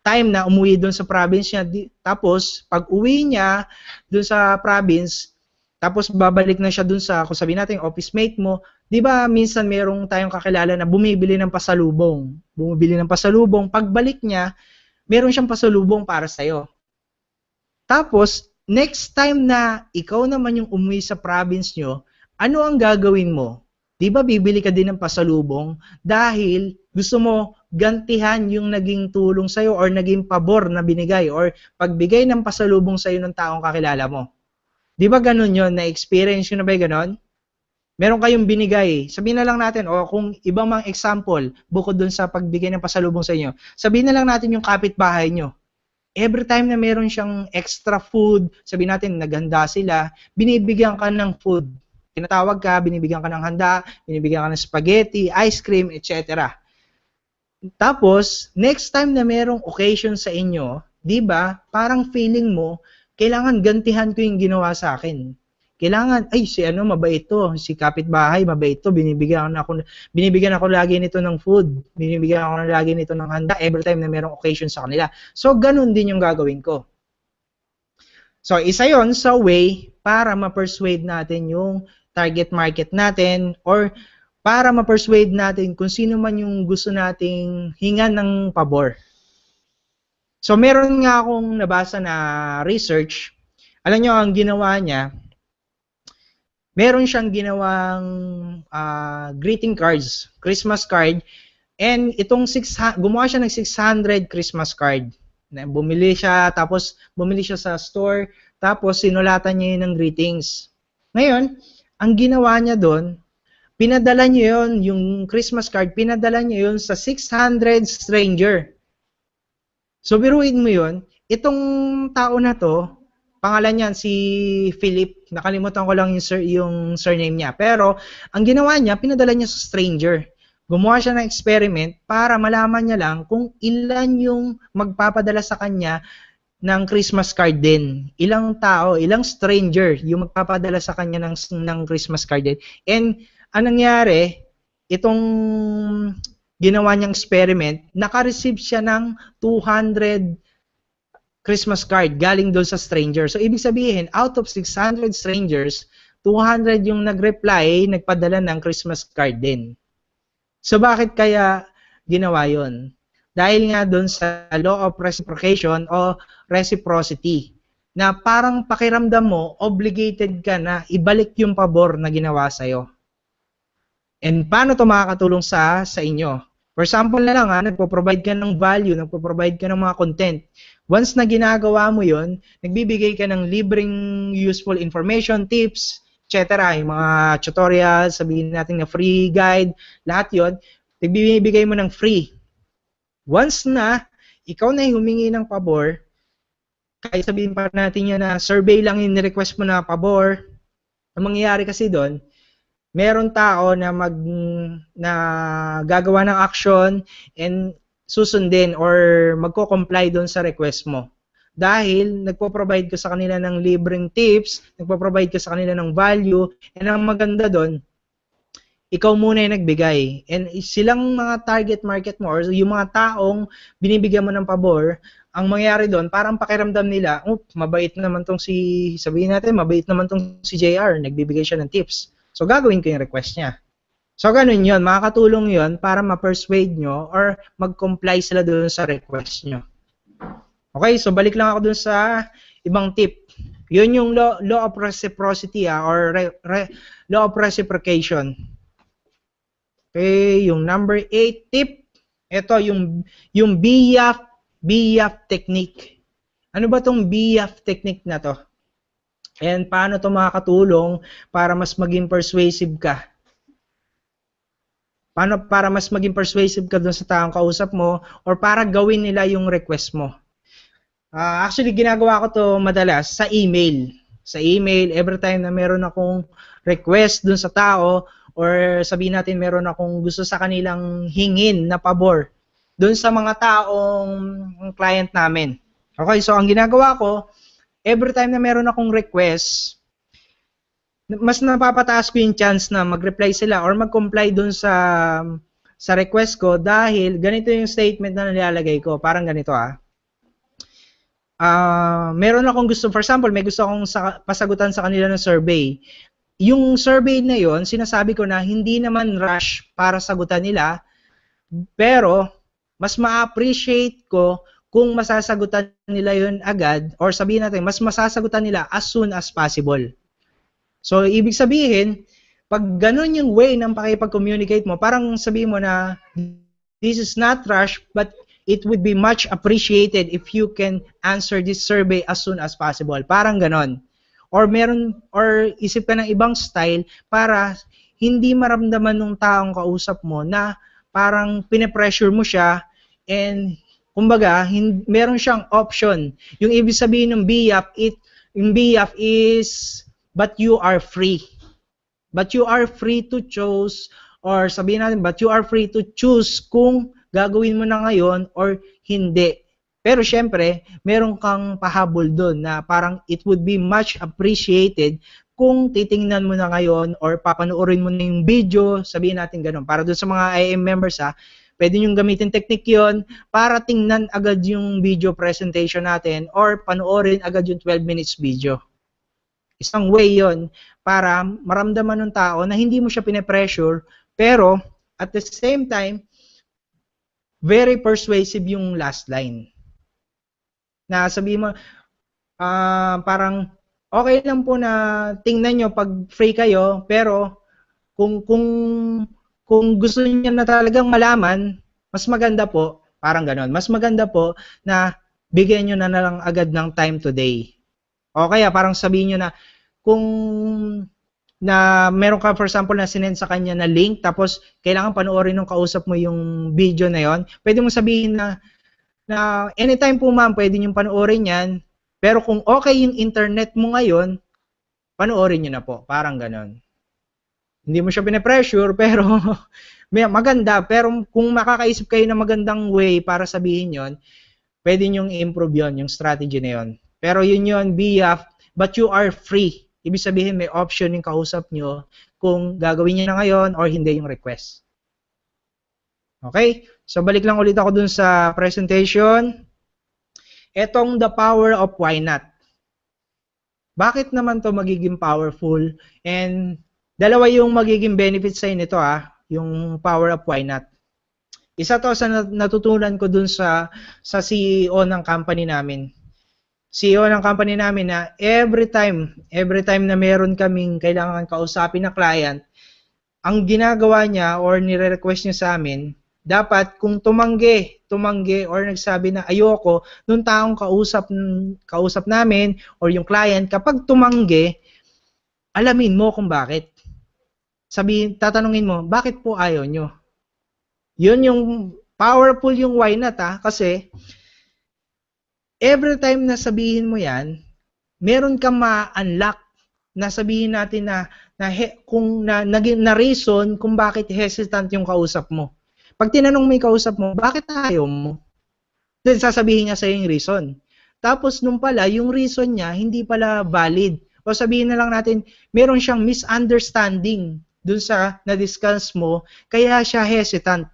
Speaker 2: time na umuwi doon sa province niya, tapos pag uwi niya doon sa province, tapos babalik na siya doon sa, kung sabihin natin, office mate mo, di ba minsan merong tayong kakilala na bumibili ng pasalubong. Pagbalik niya, meron siyang pasalubong para sa'yo. Tapos, next time na ikaw naman yung umuwi sa province nyo, ano ang gagawin mo? Di ba bibili ka din ng pasalubong dahil gusto mo gantihan yung naging tulong sa'yo or naging pabor na binigay or pagbigay ng pasalubong sa'yo ng taong kakilala mo. Di ba ganun yun? Na-experience yun na ba yung ganun? Meron kayong binigay. Sabihin na lang natin, o kung ibang mga example, bukod dun sa pagbigay ng pasalubong sa inyo, sabihin na lang natin yung kapitbahay nyo. Every time na meron siyang extra food, sabihin natin, naghanda sila, binibigyan ka ng food. Tinatawag ka, binibigyan ka ng handa, binibigyan ka ng spaghetti, ice cream, etc. Tapos, next time na merong occasion sa inyo, di ba, parang feeling mo, kailangan gantihan ko yung ginawa sa akin. Kailangan, ay, si ano, mabait to, si kapitbahay, mabait to, binibigyan ako lagi nito ng food, binibigyan ako lagi nito ng handa every time na merong occasion sa kanila. So, ganun din yung gagawin ko. So, isa yon sa way para ma-persuade natin yung target market natin or para ma-persuade natin kung sino man yung gusto nating hingan ng pabor. So, meron nga akong nabasa na research. Alam nyo, ang ginawa niya, meron siyang ginawang greeting cards, Christmas card, and itong gumawa siya ng 600 Christmas card. Bumili siya sa store, tapos sinulatan niya yun ng greetings. Ngayon, ang ginawa niya doon, pinadala niya yun, yung Christmas card, pinadala niya yun sa 600 stranger. So, biruin mo yun, itong tao na to, pangalan niyan si Philip, nakalimutan ko lang yung surname niya. Pero, ang ginawa niya, pinadala niya sa stranger. Gumawa siya ng experiment para malaman niya lang kung ilan yung magpapadala sa kanya ng Christmas card din. Ilang tao, ilang stranger yung magpapadala sa kanya ng Christmas card din. And, anong nangyari, itong ginawa niyang experiment, naka-receive siya ng 200 Christmas card galing doon sa stranger. So, ibig sabihin, out of 600 strangers, 200 yung nag-reply, nagpadala ng Christmas card din. So, bakit kaya ginawa yon? Dahil nga doon sa law of reciprocation o reciprocity, na parang pakiramdam mo, obligated ka na ibalik yung pabor na ginawa sa'yo. And paano ito makakatulong sa inyo? For example na lang, nagpo-provide ka ng value, nagpo-provide ka ng mga content. Once na ginagawa mo yon, nagbibigay ka ng libreng useful information, tips, etc. Yung mga tutorials, sabihin natin na free guide, lahat yon, nagbibigay mo ng free. Once na ikaw na humingi ng pabor, kahit sabihin pa natin yan na survey lang yung request mo na pabor, ang mangyayari kasi doon, meron tao na gagawa ng action and susundin or magko-comply doon sa request mo. Dahil nagpo-provide ka sa kanila ng libreng tips, nagpo-provide ka sa kanila ng value, and ang maganda doon, ikaw muna yung nagbigay. And silang mga target market mo or yung mga taong binibigyan mo ng pabor, ang mangyayari doon, parang pakiramdam nila, mabait naman tong sabihin natin, mabait naman tong si JR, nagbibigay siya ng tips. So, gagawin ko yung request niya. So, ganun yun. Makakatulong yun para ma-persuade nyo or mag-comply sila doon sa request nyo. Okay, so balik lang ako doon sa ibang tip. Yun yung law of reciprocity or law of reciprocation. Okay, yung number 8 tip. Ito, yung BYAF technique. Ano ba tong BYAF technique na to? And paano ito makakatulong para mas maging persuasive ka? Paano para mas maging persuasive ka dun sa taong kausap mo or para gawin nila yung request mo? Actually, ginagawa ko to madalas sa email. Sa email, every time na meron akong request dun sa tao or sabihin natin meron akong gusto sa kanilang hingin na pabor dun sa mga taong client namin. Okay, so ang ginagawa ko, every time na meron akong request, mas napapataas ko yung chance na mag-reply sila or mag-comply dun sa request ko dahil ganito yung statement na nilalagay ko. Parang ganito meron akong gusto, for example, may gusto akong pasagutan sa kanila ng survey. Yung survey na yon, sinasabi ko na hindi naman rush para sagutan nila, pero mas ma-appreciate ko kung masasagutan nila yon agad, or sabihin natin, mas masasagutan nila as soon as possible. So, ibig sabihin, pag ganun yung way ng pakipag-communicate mo, parang sabihin mo na, this is not rush, but it would be much appreciated if you can answer this survey as soon as possible. Parang ganon. Or isip ka ng ibang style para hindi maramdaman ng taong kausap mo na parang pine-pressure mo siya and kumbaga, meron siyang option. Yung ibig sabihin ng yung BF is but you are free. But you are free to choose, or sabihin natin, but you are free to choose kung gagawin mo na ngayon or hindi. Pero syempre, meron kang pahabol doon na parang it would be much appreciated kung titingnan mo na ngayon or papanoorin mo na yung video, sabihin natin ganun. Para doon sa mga IM members pwede nyo gamitin technique yon para tingnan agad yung video presentation natin or panoorin agad yung 12 minutes video. Isang way yon para maramdaman ng tao na hindi mo siya pine-pressure, pero at the same time, very persuasive yung last line. Na sabihin mo, parang okay lang po na tingnan nyo pag free kayo, pero kung gusto niyo na talagang malaman, mas maganda po, parang ganon, mas maganda po na bigyan nyo na lang agad ng time today. O kaya parang sabihin nyo na, kung na meron ka for example na sinend sa kanya na link, tapos kailangan panoorin ng kausap mo yung video na yon, pwede mo sabihin na anytime po ma'am, pwede nyo panoorin yan, pero kung okay yung internet mo ngayon, panoorin nyo na po, parang ganon. Hindi mo siya pine-pressure, pero maganda, pero kung makakaisip kayo ng magandang way para sabihin yon, pwede nyong i-improve yon, yung strategy na yon. Pero yun yon, BF, but you are free. Ibig sabihin may option yung kausap nyo kung gagawin niya na ngayon or hindi yung request. Okay? So balik lang ulit ako dun sa presentation. Etong the power of why not. Bakit naman to magiging powerful? And dalawa yung magiging benefits sa nito yung power of why not. Isa to sa natutunan ko dun sa CEO ng company namin. CEO ng company namin na every time na meron kaming kailangan kausapin na client, ang ginagawa niya or nire-request niya sa amin, dapat kung tumanggi or nagsabi na ayoko, nung taong kausap namin or yung client, kapag tumanggi, alamin mo kung bakit. Tatanungin mo, bakit po ayaw nyo? Yun yung powerful yung why not kasi every time na sabihin mo yan, meron kang ma-unlock na sabihin natin na reason kung bakit hesitant yung kausap mo. Pag tinanong mo yung kausap mo, bakit ayaw mo? Then sasabihin niya sa yung reason. Tapos nung pala, yung reason niya hindi pala valid. O sabihin na lang natin, meron siyang misunderstanding dun sa na-discuss mo, kaya siya hesitant.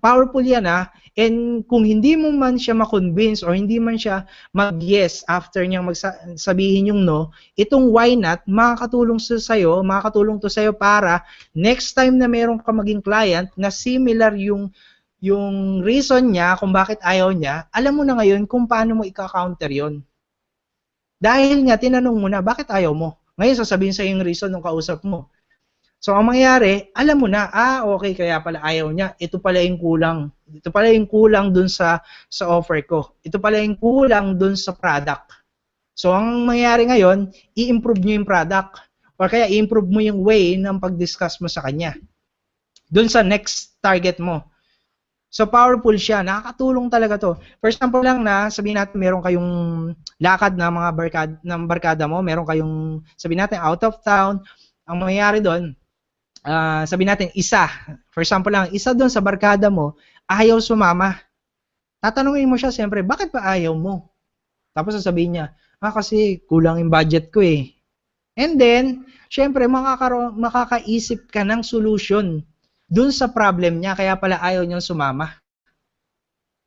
Speaker 2: Powerful yan and kung hindi mo man siya ma-convince or hindi man siya mag-yes after niyang sabihin yung no, itong why not, makakatulong to sa'yo para next time na meron ka maging client na similar yung reason niya kung bakit ayaw niya, alam mo na ngayon kung paano mo i-counter yon. Dahil nga, tinanong mo na, bakit ayaw mo? Ngayon, sasabihin sa yung reason ng kausap mo. So, ang mangyayari, alam mo na, okay, kaya pala ayaw niya. Ito pala yung kulang. Ito pala yung kulang dun sa offer ko. Ito pala yung kulang dun sa product. So, ang mangyayari ngayon, i-improve nyo yung product. Or kaya, i-improve mo yung way ng pag-discuss mo sa kanya. Dun sa next target mo. So, powerful siya. Nakakatulong talaga to. For example lang sabihin natin, meron kayong lakad na mga barkada mo. Meron kayong, sabihin natin, out of town. Ang mangyayari doon, sabihin natin, for example lang, isa doon sa barkada mo, ayaw sumama. Tatanungin mo siya siyempre, bakit ba ayaw mo? Tapos sasabihin niya, kasi kulang yung budget ko eh. And then, syempre, makakaisip ka ng solution dun sa problem niya, kaya pala ayaw niyang sumama.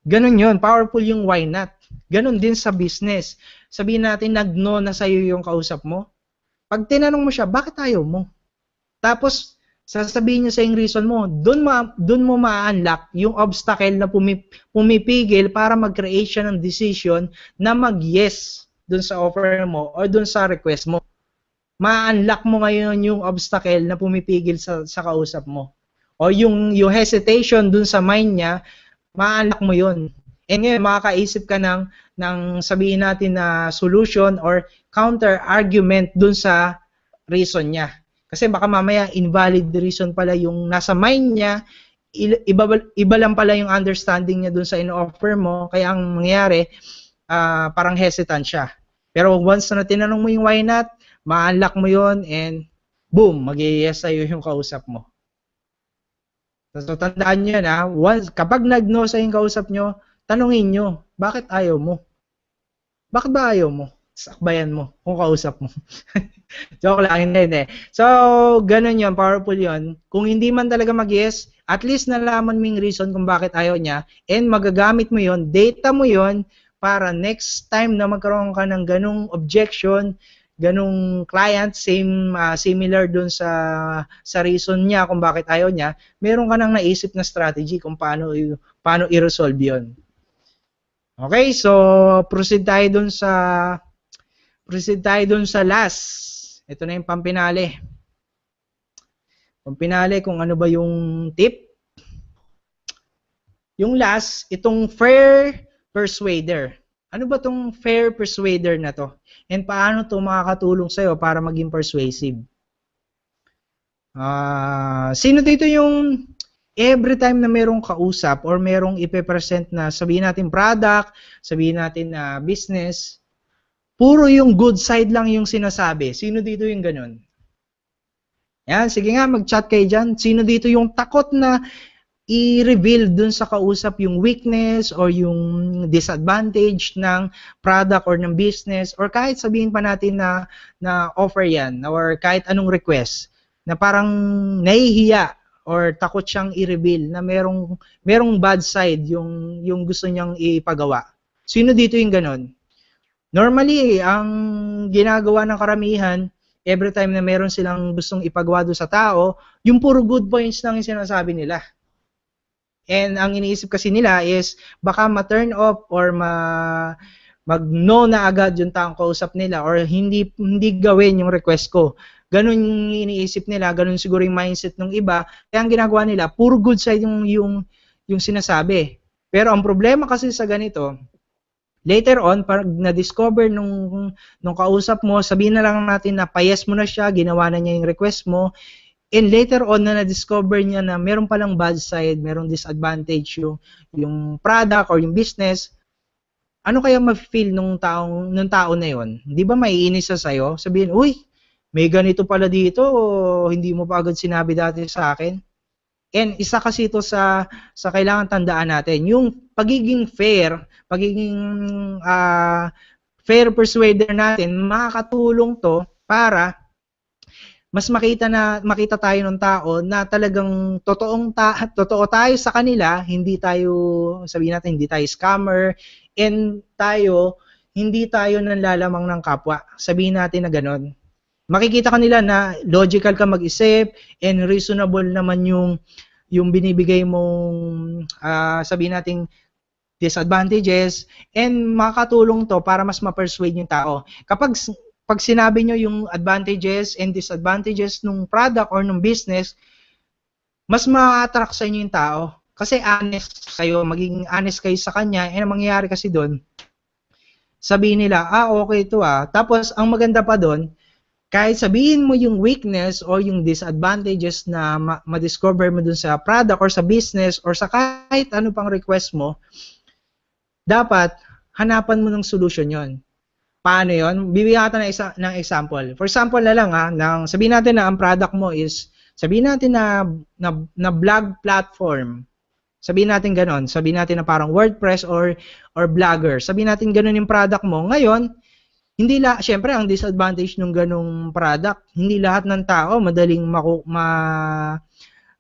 Speaker 2: Ganun yun, powerful yung why not. Ganun din sa business. Sabihin natin, nag-no na sa'yo yung kausap mo. Pag tinanong mo siya, bakit ayaw mo? Tapos, sasabihin niya sa yung reason mo, dun mo ma-unlock yung obstacle na pumipigil para mag-create siya ng decision na mag-yes dun sa offer mo or dun sa request mo. Ma-unlock mo ngayon yung obstacle na pumipigil sa kausap mo. O yung hesitation dun sa mind niya, ma-unlock mo yun. And ngayon, makakaisip ka ng sabihin natin na solution or counter-argument dun sa reason niya. Kasi baka mamaya invalid reason pala yung nasa mind niya, iba lang pala yung understanding niya dun sa in-offer mo, kaya ang mangyayari, parang hesitant siya. Pero once na tinanong mo yung why not, ma-unlock mo yon and boom, mag-yes sa'yo yung kausap mo. So tandaan nyo yan kapag nag-no sa yung kausap nyo, tanungin nyo, bakit ayaw mo? Bakit ba ayaw mo? Sakbayan mo kung kausap mo. Joke lang, hindi. So, ganun yun, powerful yun. Kung hindi man talaga mag-yes, at least nalaman mo yung reason kung bakit ayaw niya and magagamit mo yun, data mo yun para next time na magkaroon ka ng ganung objection, ganung client, similar dun sa reason niya kung bakit ayaw niya, meron ka nang naisip na strategy kung paano i-resolve yun. Okay, so proceed tayo dun sa last. Ito na yung pampinali. Pampinali kung ano ba yung tip. Yung last, itong fair persuader. Ano ba itong fair persuader na to? And paano to makakatulong sa'yo para maging persuasive? Sino dito yung every time na merong kausap or merong ipe-present na sabihin natin product, sabihin natin na business, puro yung good side lang yung sinasabi? Sino dito yung ganun? Yan, sige nga, mag-chat kayo dyan. Sino dito yung takot na i-reveal dun sa kausap yung weakness or yung disadvantage ng product or ng business or kahit sabihin pa natin na offer yan or kahit anong request na parang nahihiya or takot siyang i-reveal na merong bad side yung gusto niyang ipagawa. Sino dito yung ganon? Normally, ang ginagawa ng karamihan, every time na meron silang gustong ipagawa doon sa tao, yung puro good points lang yung sinasabi nila. And ang iniisip kasi nila is baka ma-turn off or mag-no na agad yung taong kausap nila or hindi gawin yung request ko. Ganun yung iniisip nila, ganun siguro yung mindset ng iba. Kaya ang ginagawa nila, puro good side yung sinasabi. Pero ang problema kasi sa ganito, later on, pag na-discover nung kausap mo, sabihin na lang natin na pa-yes mo na siya, ginawa na niya yung request mo, and later on na na-discover niya na meron palang bad side, merong disadvantage yung product or yung business, ano kaya ma-feel nung tao na yon? Di ba maiinis sa sayo? Sabihin, uy, may ganito pala dito, hindi mo pa agad sinabi dati sa akin. And isa kasi ito sa kailangan tandaan natin, yung pagiging fair, pagiging fair persuader natin, makakatulong to para mas makita tayo ng tao na talagang totoo tayo sa kanila, hindi tayo, sabihin natin, hindi tayo scammer, and hindi tayo nanlalamang ng kapwa. Sabihin natin na gano'n. Makikita kanila na logical ka mag-isip and reasonable naman yung binibigay mong sabihin nating disadvantages and makakatulong to para mas ma-persuade yung tao. Pag sinabi nyo yung advantages and disadvantages ng product or ng business, mas ma-attract sa inyo yung tao. Kasi honest kayo, magiging honest kayo sa kanya, and ang mangyayari kasi doon, sabihin nila, okay ito Tapos, ang maganda pa doon, kahit sabihin mo yung weakness or yung disadvantages na ma-discover mo dun sa product or sa business or sa kahit ano pang request mo, dapat hanapan mo ng solution yon. Paano yon? Bibigyan natin ng example. For example na lang sabihin natin na ang product mo is, sabihin natin na vlog platform. Sabihin natin ganon. Sabihin natin na parang WordPress or Blogger. Sabihin natin ganon yung product mo. Ngayon, syempre ang disadvantage ng ganong product, hindi lahat ng tao madaling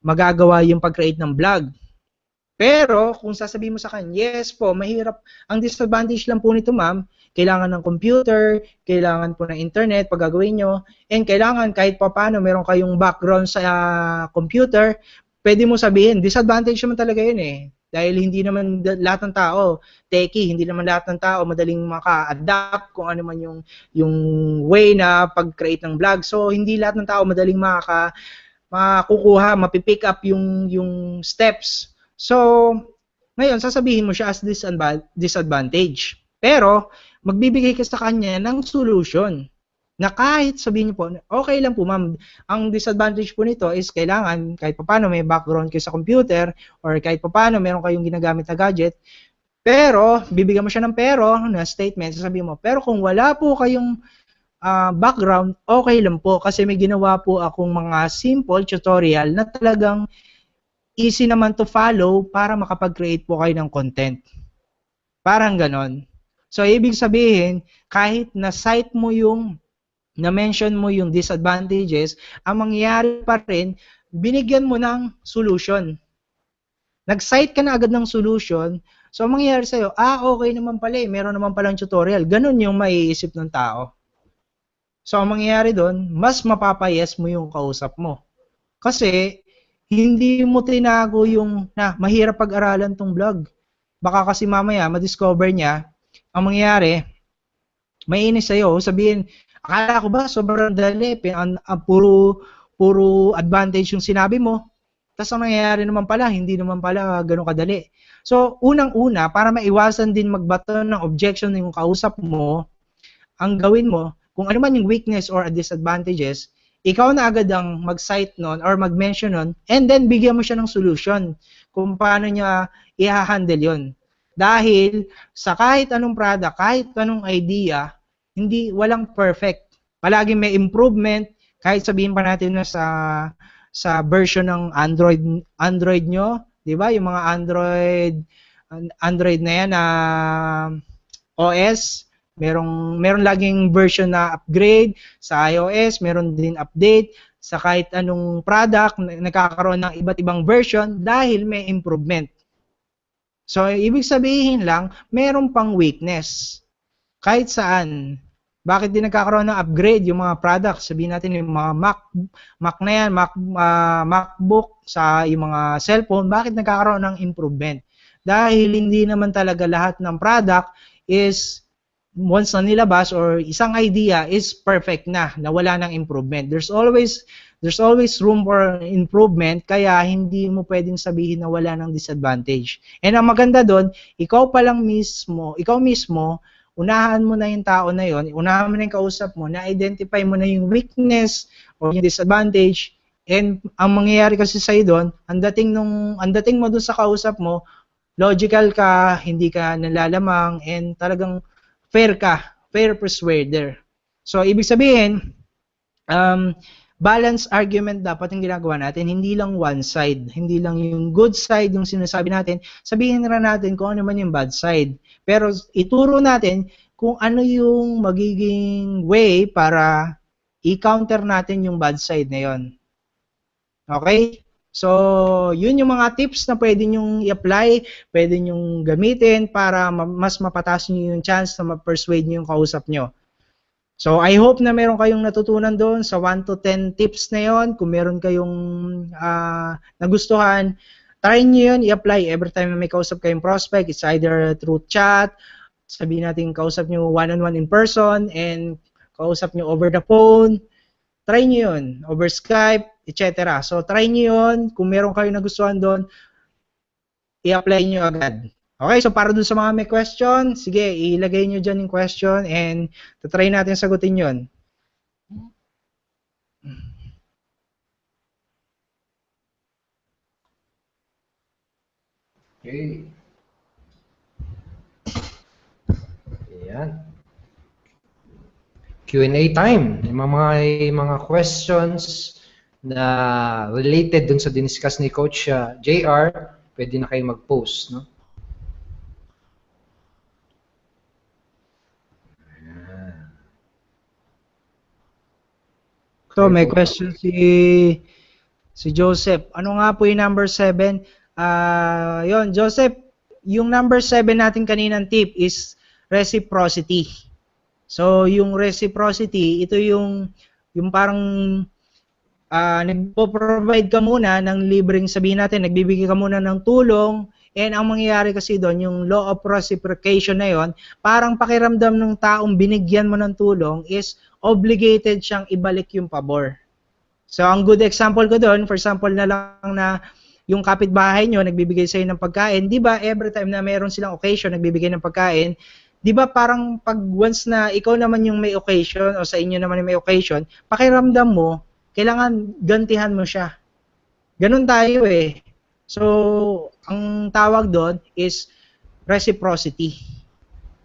Speaker 2: magagawa yung pag-create ng blog. Pero kung sasabihin mo sa kanya, yes po, mahirap. Ang disadvantage lang po nito, ma'am, kailangan ng computer, kailangan po ng internet pag gagawin nyo, and kailangan kahit paano meron kayong background sa computer, pwede mo sabihin, disadvantage naman talaga yun eh. Dahil hindi naman lahat ng tao techie, hindi naman lahat ng tao madaling maka-adapt kung ano man yung way na pag-create ng blog. So hindi lahat ng tao madaling makukuha, mapipick up yung steps. So, ngayon, sasabihin mo siya as disadvantage. Pero, magbibigay ka sa kanya ng solution na kahit sabihin niyo po, okay lang po ma'am, ang disadvantage po nito is kailangan kahit paano may background kayo sa computer or kahit paano meron kayong ginagamit na gadget, pero bibigyan mo siya ng pero na statement, sasabihin mo, pero kung wala po kayong background, okay lang po kasi may ginawa po akong mga simple tutorial na talagang easy naman to follow para makapag-create po kayo ng content. Parang ganon. So, ibig sabihin, kahit na-cite mo na-mention mo yung disadvantages, ang mangyayari pa rin, binigyan mo ng solution. Nag-cite ka na agad ng solution, so ang mangyayari sa'yo, okay naman pala meron naman palang tutorial. Ganon yung maiisip ng tao. So, ang mangyayari doon, mas mapapayes mo yung kausap mo. Kasi, hindi mo tinago yung mahirap pag-aralan tong blog. Baka kasi mamaya, madiscover niya, ang mangyayari, mainis sa'yo, sabihin, akala ko ba sobrang dali, puro advantage yung sinabi mo, tapos ang nangyayari naman pala, hindi naman pala ganun kadali. So, unang-una, para maiwasan din magbato ng objection ng kausap mo, ang gawin mo, kung ano man yung weakness or disadvantages, ikaw na agad ang mag-cite nun or mag-mention nun, and then bigyan mo siya ng solution kung paano niya i-handle yun. Dahil sa kahit anong product, kahit anong idea, walang perfect. Palagi may improvement, kahit sabihin pa natin na sa version ng Android nyo, di ba? Yung mga Android na yan na OS, meron laging version na upgrade. Sa iOS, meron din update. Sa kahit anong product, nagkakaroon ng iba't ibang version dahil may improvement. So, ibig sabihin lang, meron pang weakness. Kahit saan. Bakit din nagkakaroon ng upgrade yung mga products? Sabihin natin yung mga Mac na yan, MacBook, sa yung mga cellphone, bakit nagkakaroon ng improvement? Dahil hindi naman talaga lahat ng product is once na nilabas or isang idea is perfect na wala ng improvement. There's always room for improvement, kaya hindi mo pwedeng sabihin na wala ng disadvantage. And ang maganda doon, ikaw mismo, unahan mo na yung tao na yon, unahan mo na yung kausap mo, na-identify mo na yung weakness o yung disadvantage, and ang mangyayari kasi sa'yo doon, ang dating mo doon sa kausap mo, logical ka, hindi ka nalalamang, and talagang fair persuader. So, ibig sabihin, balance argument dapat yung ginagawa natin, hindi lang one side, hindi lang yung good side yung sinasabi natin, sabihin na natin kung ano man yung bad side. Pero ituro natin kung ano yung magiging way para i-counter natin yung bad side na yon. Okay? So, yun yung mga tips na pwede nyong i-apply, pwede nyong gamitin para mas mapataas nyo yung chance na ma-persuade nyo yung kausap nyo. So, I hope na meron kayong natutunan doon sa 1 to 10 tips na yon. Kung meron kayong nagustuhan, try nyo yun, i-apply every time na may kausap kayong prospect. It's either through chat, sabihin natin kausap nyo one-on-one in person, and kausap nyo over the phone. Try nyo yun, over Skype, etc. So, try nyo yun. Kung meron kayong nagustuhan doon, i-apply nyo agad. Okay, so para dun sa mga may question, sige, ilagay nyo dyan yung question and try natin sagutin yun.
Speaker 1: Okay. Ayan. Q&A time. May mga questions na related dun sa diniscuss ni Coach JR. pwede na kayo mag-post, no?
Speaker 2: So, may question si Joseph. Ano nga po yung number 7? Yon, Joseph, yung number 7 natin kaninang tip is reciprocity. So, yung reciprocity, ito yung parang nagpo-provide ka muna ng libreng, sabihin natin, nagbibigay ka muna ng tulong, and ang mangyayari kasi doon, yung law of reciprocation na yon, parang pakiramdam ng taong binigyan mo ng tulong is obligated siyang ibalik yung pabor. So, ang good example ko doon, for example na lang na yung kapitbahay nyo nagbibigay sa'yo ng pagkain, di ba every time na mayroon silang occasion, nagbibigay ng pagkain, di ba parang pag once na ikaw naman yung may occasion o sa inyo naman yung may occasion, pakiramdam mo, kailangan gantihan mo siya. Ganun tayo eh. So, ang tawag doon is reciprocity.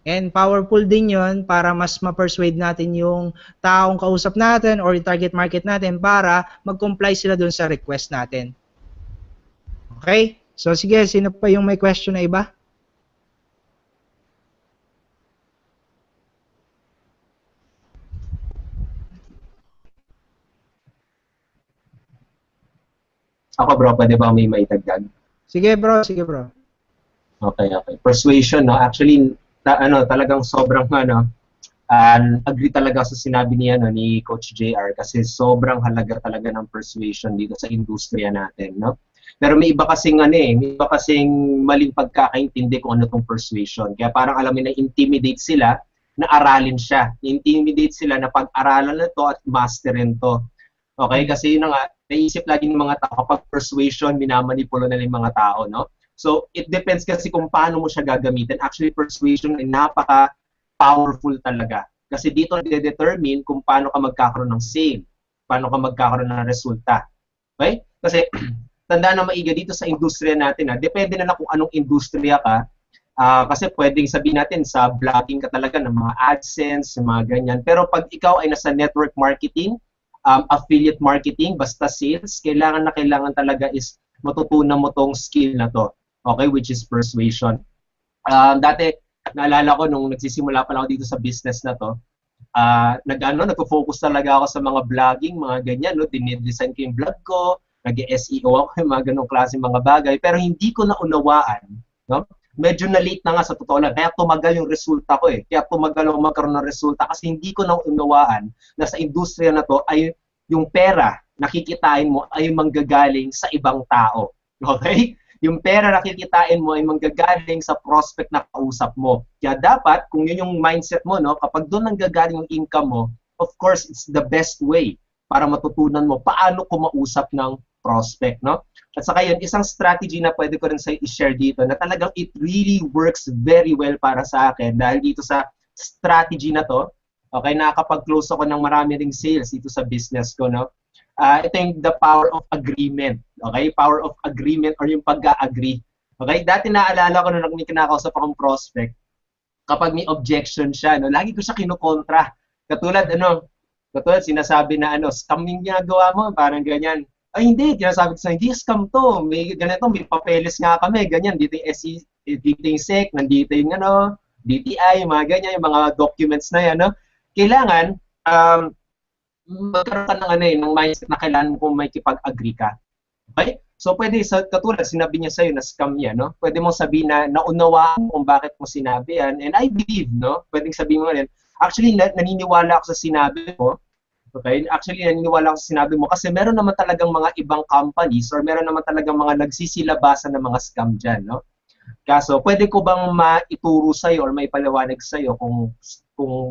Speaker 2: And powerful din yon para mas ma-persuade natin yung taong kausap natin or yung target market natin para mag-comply sila doon sa request natin. Okay? So, sige, sino pa yung may question na iba?
Speaker 3: Ako bro, pwede ba may maitagdag?
Speaker 2: Sige bro, sige bro.
Speaker 3: Okay. Persuasion, no? Actually, talagang sobrang agree talaga sa sinabi ni Coach JR kasi sobrang halaga talaga ng persuasion dito sa industriya natin, no? Pero may iba kasing may iba kasing maling pagkakaintindi kung ano tong persuasion. Kaya parang alam mo na intimidate sila na aralin siya. Intimidate sila na pag-aralan na to at masterin to. Okay? Kasi yun nga, naisip lagi ng mga tao kapag persuasion, minamanipulo na yung mga tao, no? So, it depends kasi kung paano mo siya gagamitin. Actually, persuasion ay napaka-powerful talaga. Kasi dito nade-determine kung paano ka magkakaroon ng sale, paano ka magkakaroon ng resulta. Okay? Kasi, tandaan na maiga dito sa industriya natin, depende na lang kung anong industriya ka. Kasi pwedeng sabihin natin sa blogging ka talaga ng mga AdSense, mga ganyan. Pero pag ikaw ay nasa network marketing, affiliate marketing, basta sales, kailangan talaga is matutunan mo tong skill na to. Okay, which is persuasion. Dati, naalala ko nung nagsisimula pa lang ako dito sa business na to, nagfo-focus talaga ako sa mga blogging, mga ganyan, no? Dinidesign ko yung blog ko, nag-SEO ako, yung mga ganong klase mga bagay, pero hindi ko naunawaan, no? Medyo na-late na nga sa totoo lang, kaya tumagal yung resulta ko eh. Kaya tumagal ako magkaroon ng resulta kasi hindi ko naunawaan na sa industriya na to ay yung pera nakikitain mo ay manggagaling sa ibang tao. Okay? Yung pera nakikitain mo ay manggagaling sa prospect na kausap mo. Kaya dapat, kung yun yung mindset mo, no, kapag doon nanggagaling yung income mo, of course, it's the best way para matutunan mo paano kumausap ng prospect, no? At saka yun, isang strategy na pwede ko rin sa i-share dito na talagang it really works very well para sa akin dahil dito sa strategy na to, okay, nakakapag-close ako ng marami ring sales dito sa business ko, no? Ito yung the power of agreement. Okay? Power of agreement or yung pag-agree. Okay? Dati naalala ko nung may kinakausap akong prospect, kapag may objection siya, no, lagi ko siya kinukontra. Katulad sinasabi na scam yung ginagawa mo, parang ganyan. Ay hindi, sinasabi ko sa hindi scam to. May ganito, may papeles nga kami, ganyan. Dito yung SEC, dito yung SEC, nandito yung DTI, mga ganyan, yung mga documents na yan, no? Kailangan magkaroon ka ng mindset na kailangan mo kung may kipag-agree ka. Okay? So, pwede, katulad, sinabi niya sa'yo na scam niya, no? Pwede mong sabihin na naunawaan mo kung bakit mo sinabi yan. And I believe, no? Pwedeng sabihin mo rin, actually, naniniwala ako sa sinabi mo. Okay? Actually, naniniwala ako sa sinabi mo kasi meron naman talagang mga ibang companies or meron naman talagang mga nagsisilabasan ng mga scam dyan, no? Kaso, pwede ko bang maituro sa'yo or maipaliwanag sa'yo kung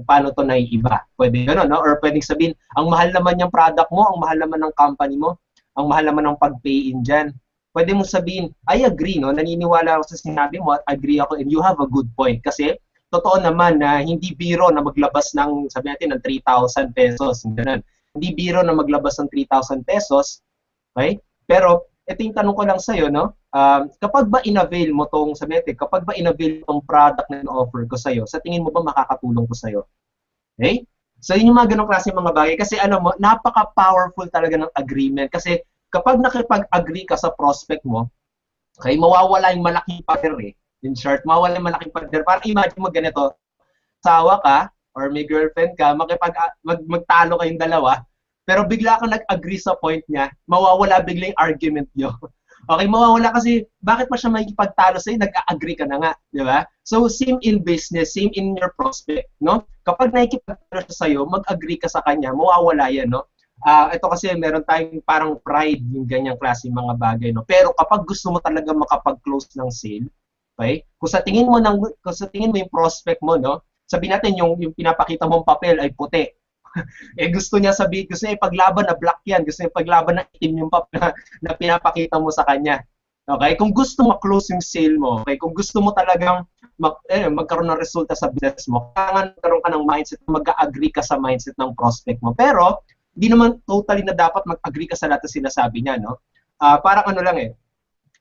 Speaker 3: paano to naiiba? Pwede gano'n, no? Or pwedeng sabihin, ang mahal naman yung product mo, ang mahal naman ng company mo, ang mahal naman ng pag-pay-in dyan. Pwede mo sabihin, I agree, no? Naniniwala ako sa sinabi mo at agree ako and you have a good point. Kasi, totoo naman na hindi biro na maglabas ng, sabi natin, ng 3,000 pesos. Ganun. Hindi biro na maglabas ng 3,000 pesos. Okay? Pero, ito yung tanong ko lang sa'yo, no? Kapag ba in-avail mo tong, sabi natin, kapag ba in-avail tong product na in-offer ko sa'yo, sa tingin mo ba makakatulong ko sa'yo? Okay? So, yun yung mga ganong klase mga bagay. Kasi alam mo, napaka-powerful talaga ng agreement. Kasi kapag nakipag-agree ka sa prospect mo, Okay, mawawala yung malaking pader eh. In short, mawawala yung malaking pader. Parang imagine mo ganito, asawa ka or may girlfriend ka, magtalo kayong dalawa, pero bigla kang nag-agree sa point niya, mawawala bigla yung argument niyo. Okay, mawawala kasi bakit pa siya makikipagtalo sa'yo? Nag-agree ka na nga, di ba? So, same in business, same in your prospect, no? Kapag nakikipagtalo siya sa'yo, mag-agree ka sa kanya, mawawala yan, no? Ito kasi meron tayong parang pride yung ganyang klase mga bagay, no? Pero kapag gusto mo talaga makapag-close ng sale, okay? Kung sa tingin mo yung prospect mo, no? Sabihin natin yung pinapakita mong papel ay puti. Gusto niya ipaglaban na black yan, gusto niya ipaglaban na itim yung papel na pinapakita mo sa kanya. Okay? Kung gusto ma-close yung sale mo, okay? Kung gusto mo talagang magkaroon ng resulta sa business mo, kailangan magkaroon ka ng mindset, mag-agree ka sa mindset ng prospect mo. Pero, hindi naman totally na dapat mag-agree ka sa lahat na sinasabi niya, no? Parang ano lang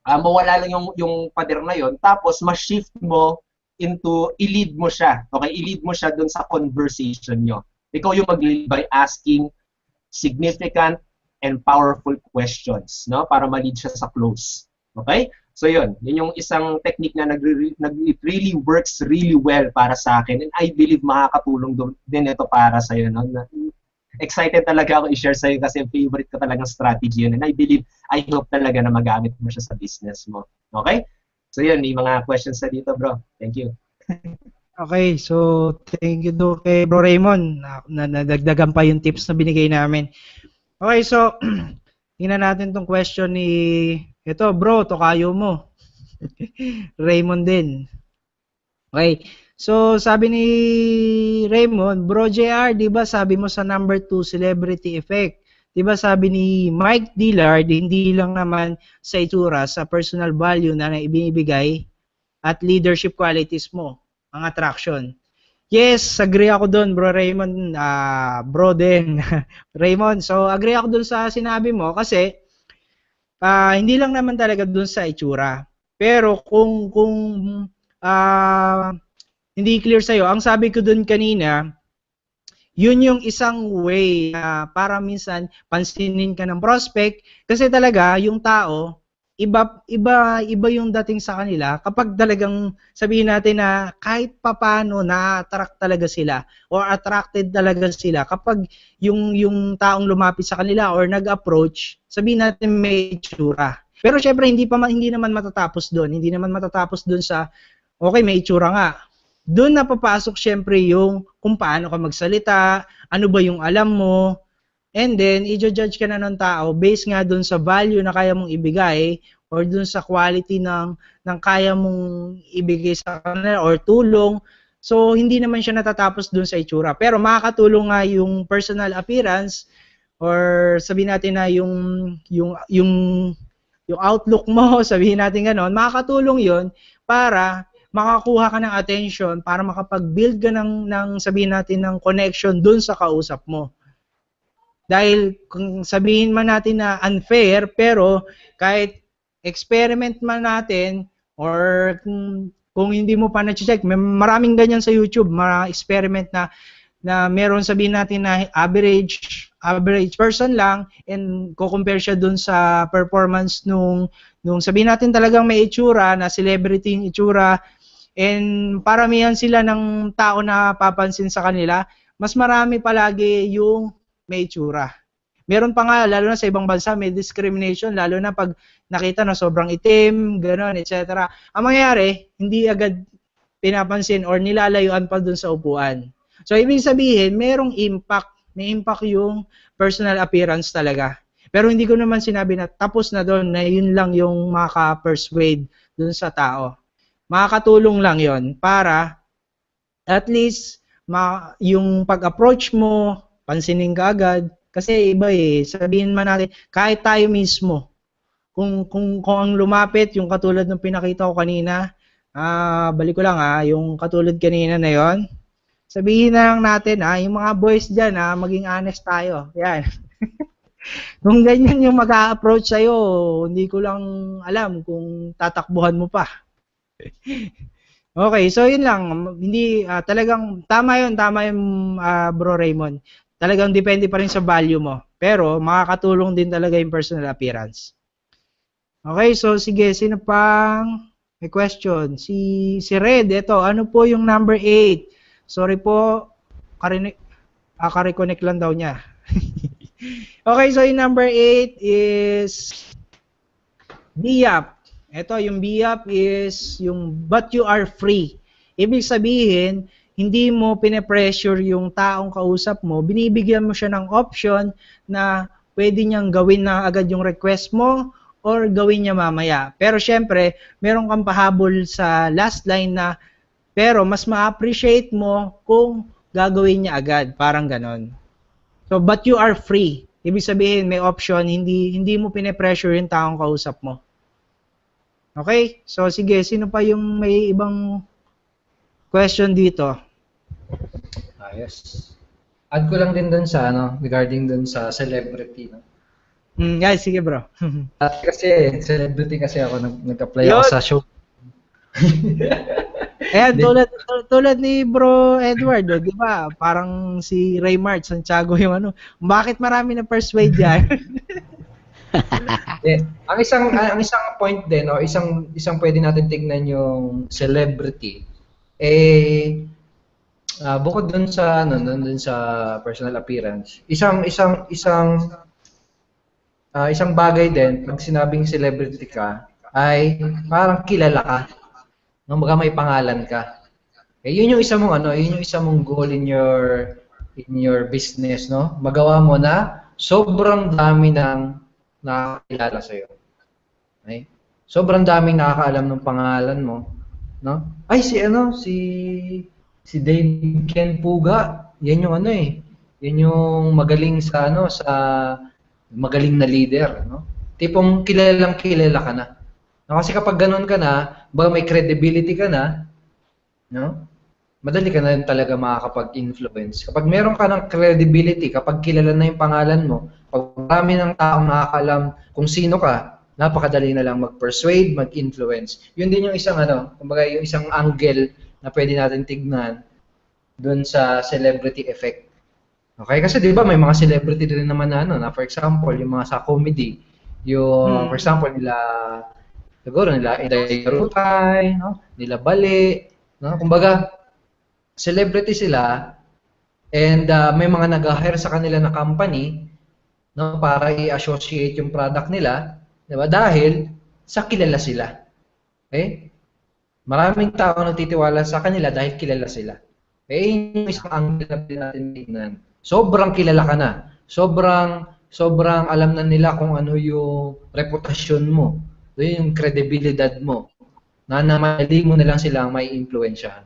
Speaker 3: mawala lang yung pader na yon, tapos ma-shift mo into, i-lead mo siya. Okay? I-lead mo siya dun sa conversation nyo. Ikaw yung mag-lead by asking significant and powerful questions, no? Para ma-lead siya sa close. Okay? So yun yung isang technique na it really works really well para sa akin, and I believe makakatulong din ito para sa iyo, no? Excited talaga ako i-share sa iyo kasi favorite ko talagang strategy yun, and I hope talaga na magamit mo siya sa business mo. Okay? So yun, may mga questions na dito, bro. Thank you.
Speaker 2: Okay, so thank you do kay Bro Raymond na nadagdagan pa yung tips na binigay namin. Okay, so tingnan natin tong question ni ito, bro, tokayo mo. Raymond din. Okay. So sabi ni Raymond, Bro JR, 'di ba sabi mo sa number 2 celebrity effect? 'Di ba sabi ni Mike Dillard, hindi lang naman sa itsura, sa personal value na ibinibigay at leadership qualities mo ang attraction. Yes, agree ako doon, Bro Raymond, bro din. Raymond, so agree ako doon sa sinabi mo kasi hindi lang naman talaga doon sa itsura. Pero kung hindi clear sa'yo, ang sabi ko doon kanina, yun yung isang way para minsan pansinin ka ng prospect kasi talaga yung tao, iba yung dating sa kanila kapag talagang sabihin natin na kahit papano na-attract talaga sila or attracted talaga sila kapag yung taong lumapit sa kanila or nag-approach, sabihin natin may itsura. Pero syempre hindi naman matatapos doon. Hindi naman matatapos doon sa okay, may itsura nga. Doon na papasok syempre yung kung paano ka magsalita, ano ba yung alam mo, and then i-judge ka na ng tao based nga doon sa value na kaya mong ibigay or doon sa quality ng kaya mong ibigay sa kanila or tulong. So hindi naman siya natatapos doon sa itsura. Pero makakatulong nga yung personal appearance or sabihin natin na yung outlook mo, sabihin natin gano'n, makakatulong yon para makakuha ka ng attention, para makapag-build ka ng sabihin natin ng connection dun sa kausap mo. Dahil kung sabihin man natin na unfair, pero kahit experiment man natin or kung hindi mo pa na-check, maraming ganyan sa YouTube, mga experiment na meron sabihin natin na average person lang and ko-compare siya dun sa performance nung sabihin natin talagang may itsura, na celebrity yung itsura, and paramihan sila ng tao na papansin sa kanila, mas marami palagi yung may itsura. Meron pa nga, lalo na sa ibang bansa, may discrimination, lalo na pag nakita na sobrang itim, gano'n, etc. Ang mangyayari, hindi agad pinapansin or nilalayuan pa dun sa upuan. So, ibig sabihin, merong impact. May impact yung personal appearance talaga. Pero hindi ko naman sinabi na tapos na doon, na yun lang yung maka-persuade dun sa tao. Makakatulong lang yon para at least yung pag-approach mo, pansinin ka agad. Kasi iba sabihin man natin, kahit tayo mismo, kung ang lumapit, yung katulad ng pinakita ko kanina, balik ko lang yung katulad kanina na yon, sabihin na lang natin, yung mga boys dyan, maging honest tayo. Yan. Kung ganyan yung mag-a-approach sa'yo, hindi ko lang alam kung tatakbuhan mo pa. Okay, so yun lang. Hindi, talagang, tama yun, Bro Raymond. Talagang depende pa rin sa value mo. Pero, makakatulong din talaga yung personal appearance. Okay, so sige, sino pang may question? Si Red, ito, ano po yung number 8? Sorry po, ka-reconnect lang daw niya. Okay, so yung number 8 is BIAP. Ito, yung BIAP is yung but you are free. Ibig sabihin, hindi mo pine-pressure yung taong kausap mo, binibigyan mo siya ng option na pwede niyang gawin na agad yung request mo or gawin niya mamaya. Pero syempre, meron kang pahabol sa last line na pero mas ma-appreciate mo kung gagawin niya agad, parang ganon. So, but you are free. Ibig sabihin, may option, hindi mo pine-pressure yung taong kausap mo. Okay? So, sige, sino pa yung may ibang question dito?
Speaker 1: Yes. Add ko lang din dun sa regarding dun sa celebrity, no.
Speaker 2: Guys, sige bro.
Speaker 1: Kasi celebrity kasi ako nag-apply ako sa show.
Speaker 2: Ayan, tulad ni Bro Edward, di ba? Parang si Raymart Santiago yung bakit marami na persuade yan?
Speaker 1: Ang isang point din, no, isang pwede natin tignan yung celebrity. Bukod dun sa dun sa personal appearance, isang bagay din pag sinabing celebrity ka ay parang kilala ka. No, baga may pangalan ka. Yun yung isa mong goal in your business, no? Magawa mo na sobrang dami ng nakakilala sa iyo. Okay? Sobrang daming nakakaalam ng pangalan mo, no? Ay si Dave Ken Puga, yan yung yan yung magaling sa magaling na leader, no? Tipong kilalang kilala ka na. No, kasi kapag ganoon ka na, may credibility ka na, no? Madali ka na rin talaga makakapag-influence. Kapag meron ka ng credibility, kapag kilala na yung pangalan mo, pag marami ng taong nakakalam kung sino ka, napakadali na lang mag-persuade, mag-influence. Yun din yung isang kumbaga yung isang angle na pwede natin tignan doon sa celebrity effect. Okay, kasi 'di ba may mga celebrity din naman na for example, yung mga sa comedy, yung for example nila Inday Rutay, no? Nila Bali, no? Kumbaga celebrity sila and may mga nag-hire sa kanila na company, no, para i-associate yung product nila, 'di ba? Dahil sa kilala sila. Okay? Maraming tao nagtitiwala sa kanila dahil kilala sila. Yung isang angle na natin tingnan. Sobrang kilala ka na. Sobrang alam na nila kung ano yung reputasyon mo. Yung kredibilidad mo. Na madali mo na lang silang may influensyahan.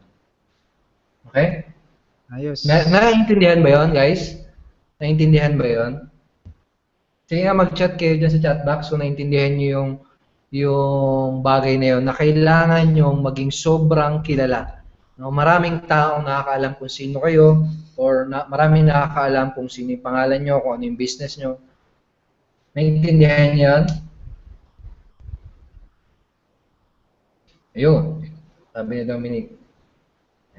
Speaker 1: Okay?
Speaker 2: Ayos.
Speaker 1: Naiintindihan ba yon, guys? Naiintindihan ba yon? Sige nga, mag-chat kayo dyan sa chat box kung naiintindihan nyo yung bagay na yun, na kailangan nyong maging sobrang kilala. No, maraming taong nakakaalam kung sino kayo or maraming nakakaalam kung sino yung pangalan nyo, kung ano yung business nyo. Naiintindihan yan? Ayun. Sabi ni Dominic.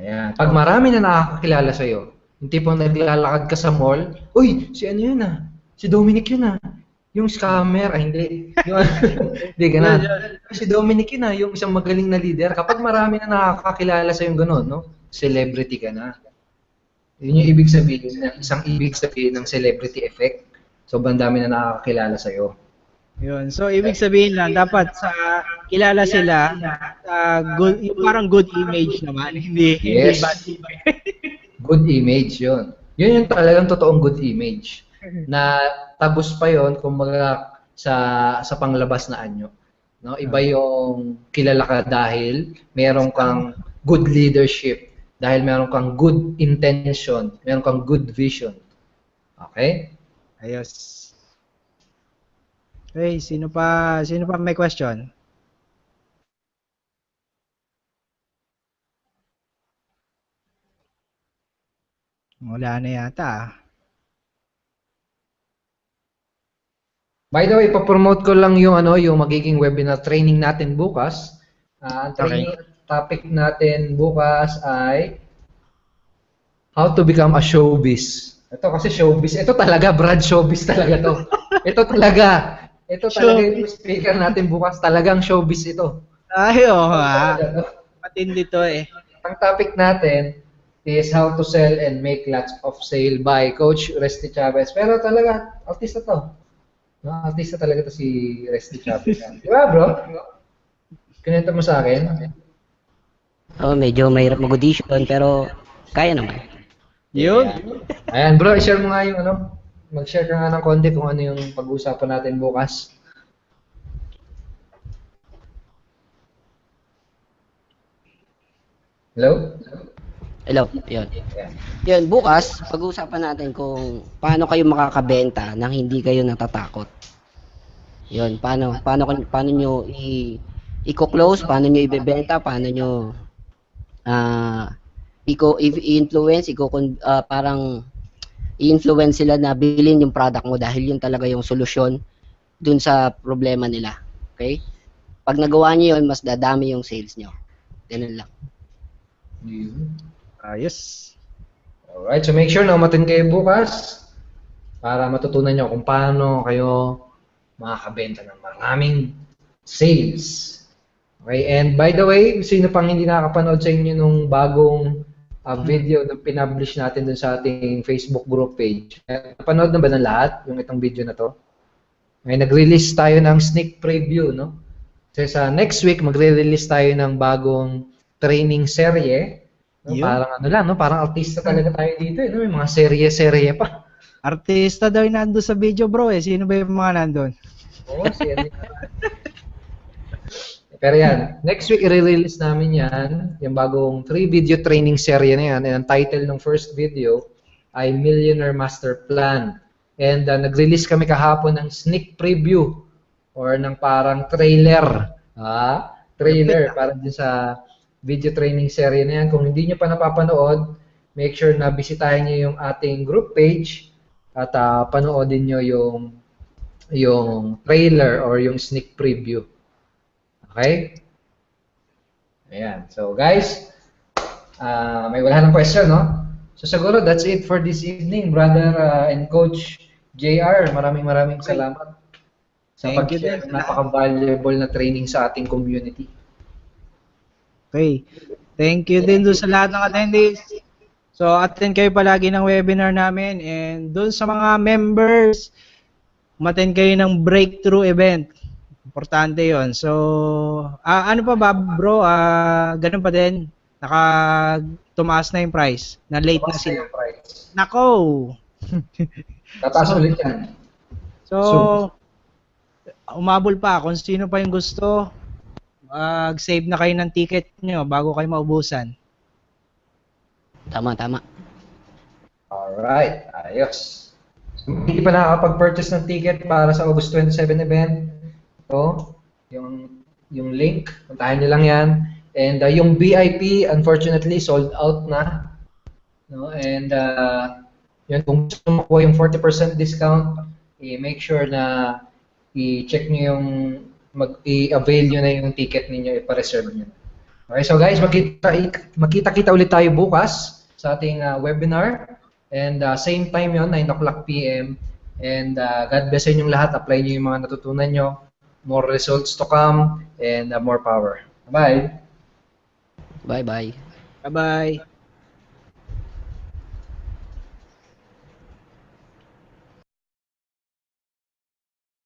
Speaker 1: Ayan. Pag marami na nakakakilala sa'yo, yung tipong naglalakad ka sa mall, uy, si ano yun si Dominic yun Yung scammer, hindi. Hindi ka na. Si Dominic yun yung isang magaling na leader. Kapag marami na nakakakilala sa yung gano'n, no? Celebrity ka na. Yun yung ibig sabihin, isang ibig sabihin ng celebrity effect. Sobrang dami na nakakakilala sa iyo.
Speaker 2: Yun. So, ibig sabihin lang, dapat sa kilala sila, good, yung parang good image naman. Hindi bad image.
Speaker 1: Good image, yun. Yun yung talagang totoong good image. Na tagos pa yon kumbaga sa panglabas na anyo. No? Iba yung kilala ka dahil meron kang good leadership, dahil meron kang good intention, meron kang good vision. Okay?
Speaker 2: Ayos. Okay, sino pa may question? Wala na yata.
Speaker 1: By the way, ipapromote ko lang yung yung magiging webinar training natin bukas. Ang training topic natin bukas ay how to become a showbiz. Ito kasi showbiz. Ito talaga, Brad, showbiz talaga to. Ito talaga. Ito talaga yung speaker natin bukas. Talagang showbiz ito.
Speaker 2: Ay, oo nga. Matindi to eh.
Speaker 1: Ang topic natin is how to sell and make lots of sale by Coach Resty Chavez. Pero talaga, artista to. No, artista talaga to si Resty Chavez. Di ba, bro? Kinenta mo sa akin?
Speaker 4: Oh, medyo mahirap mag-audition pero kaya naman.
Speaker 2: Yun.
Speaker 1: Ayan, bro, i-share mo nga yung ano. Mag-share ka nga ng konti kung ano yung pag-uusapan natin bukas. Hello?
Speaker 4: Hello, yun. Yun, bukas, pag-uusapan natin kung paano kayo makakabenta nang hindi kayo natatakot. Yun, paano nyo i-close, paano nyo ibebenta, paano nyo i-influence, parang i-influence sila na bilhin yung product mo dahil yun talaga yung solusyon dun sa problema nila. Okay? Pag nagawa nyo yun, mas dadami yung sales nyo. Ganun lang.
Speaker 2: Ayos.
Speaker 1: Alright, so make sure na umatin kayo bukas para matutunan nyo kung paano kayo makakabenta ng maraming sales. Okay, and by the way, sino pang hindi nakakapanood sa inyo nung bagong video na pinublish natin dun sa ating Facebook group page. Napanood na ba ng lahat yung itong video na to? May nag-release tayo ng sneak preview, no? Kasi sa next week, magre-release tayo ng bagong training serye. No? Parang ano lang, no? Parang artista talaga tayo dito, no? May mga serye-serye pa.
Speaker 2: Artista daw yung nando sa video, bro eh. Sino ba yung mga nandun?
Speaker 1: Oo, serye. Pero yan, next week i-release namin yan, yung bagong 3-video training serye na yan. And ang title ng first video ay Millionaire Master Plan. And nag-release kami kahapon ng sneak preview or ng parang trailer. Trailer para din sa video training serye na yan. Kung hindi nyo pa napapanood, make sure na bisitahin nyo yung ating group page at panoodin nyo yung trailer or yung sneak preview. Okay? Ayan. So, guys, may wala ng question, no? So, siguro that's it for this evening, brother and Coach JR. Maraming salamat sa pag-share ng napaka-valuable na training sa ating community.
Speaker 2: Okay. Thank you din doon sa lahat ng attendees. So, attend kayo palagi ng webinar namin. And doon sa mga members, umattend kayo ng breakthrough event. Importante yon. So, ano pa ba, bro? Ganun pa din. Tumaas na yung price. Na late na sila. Nako!
Speaker 1: Tataas ulit yan.
Speaker 2: So, umabol pa. Kung sino pa yung gusto, mag-save na kayo ng ticket nyo bago kayo maubusan.
Speaker 4: Tama.
Speaker 1: Alright. Ayos. Hindi pa nakakapag-purchase ng ticket para sa August 27 event. Ito, yung link, puntahan nyo lang yan. And yung VIP, unfortunately, sold out na. No? And yun, kung gusto mo po yung 40% discount, make sure na i-check nyo yung, i-avail nyo na yung ticket ninyo, ipa-reserve nyo. Okay, so guys, makita-kita ulit tayo bukas sa ating webinar. And same time yun, 9 o'clock PM. And God bless sa inyong lahat. Apply nyo yung mga natutunan nyo. More results to come and more power. Bye.
Speaker 4: Bye-bye.
Speaker 2: Bye-bye.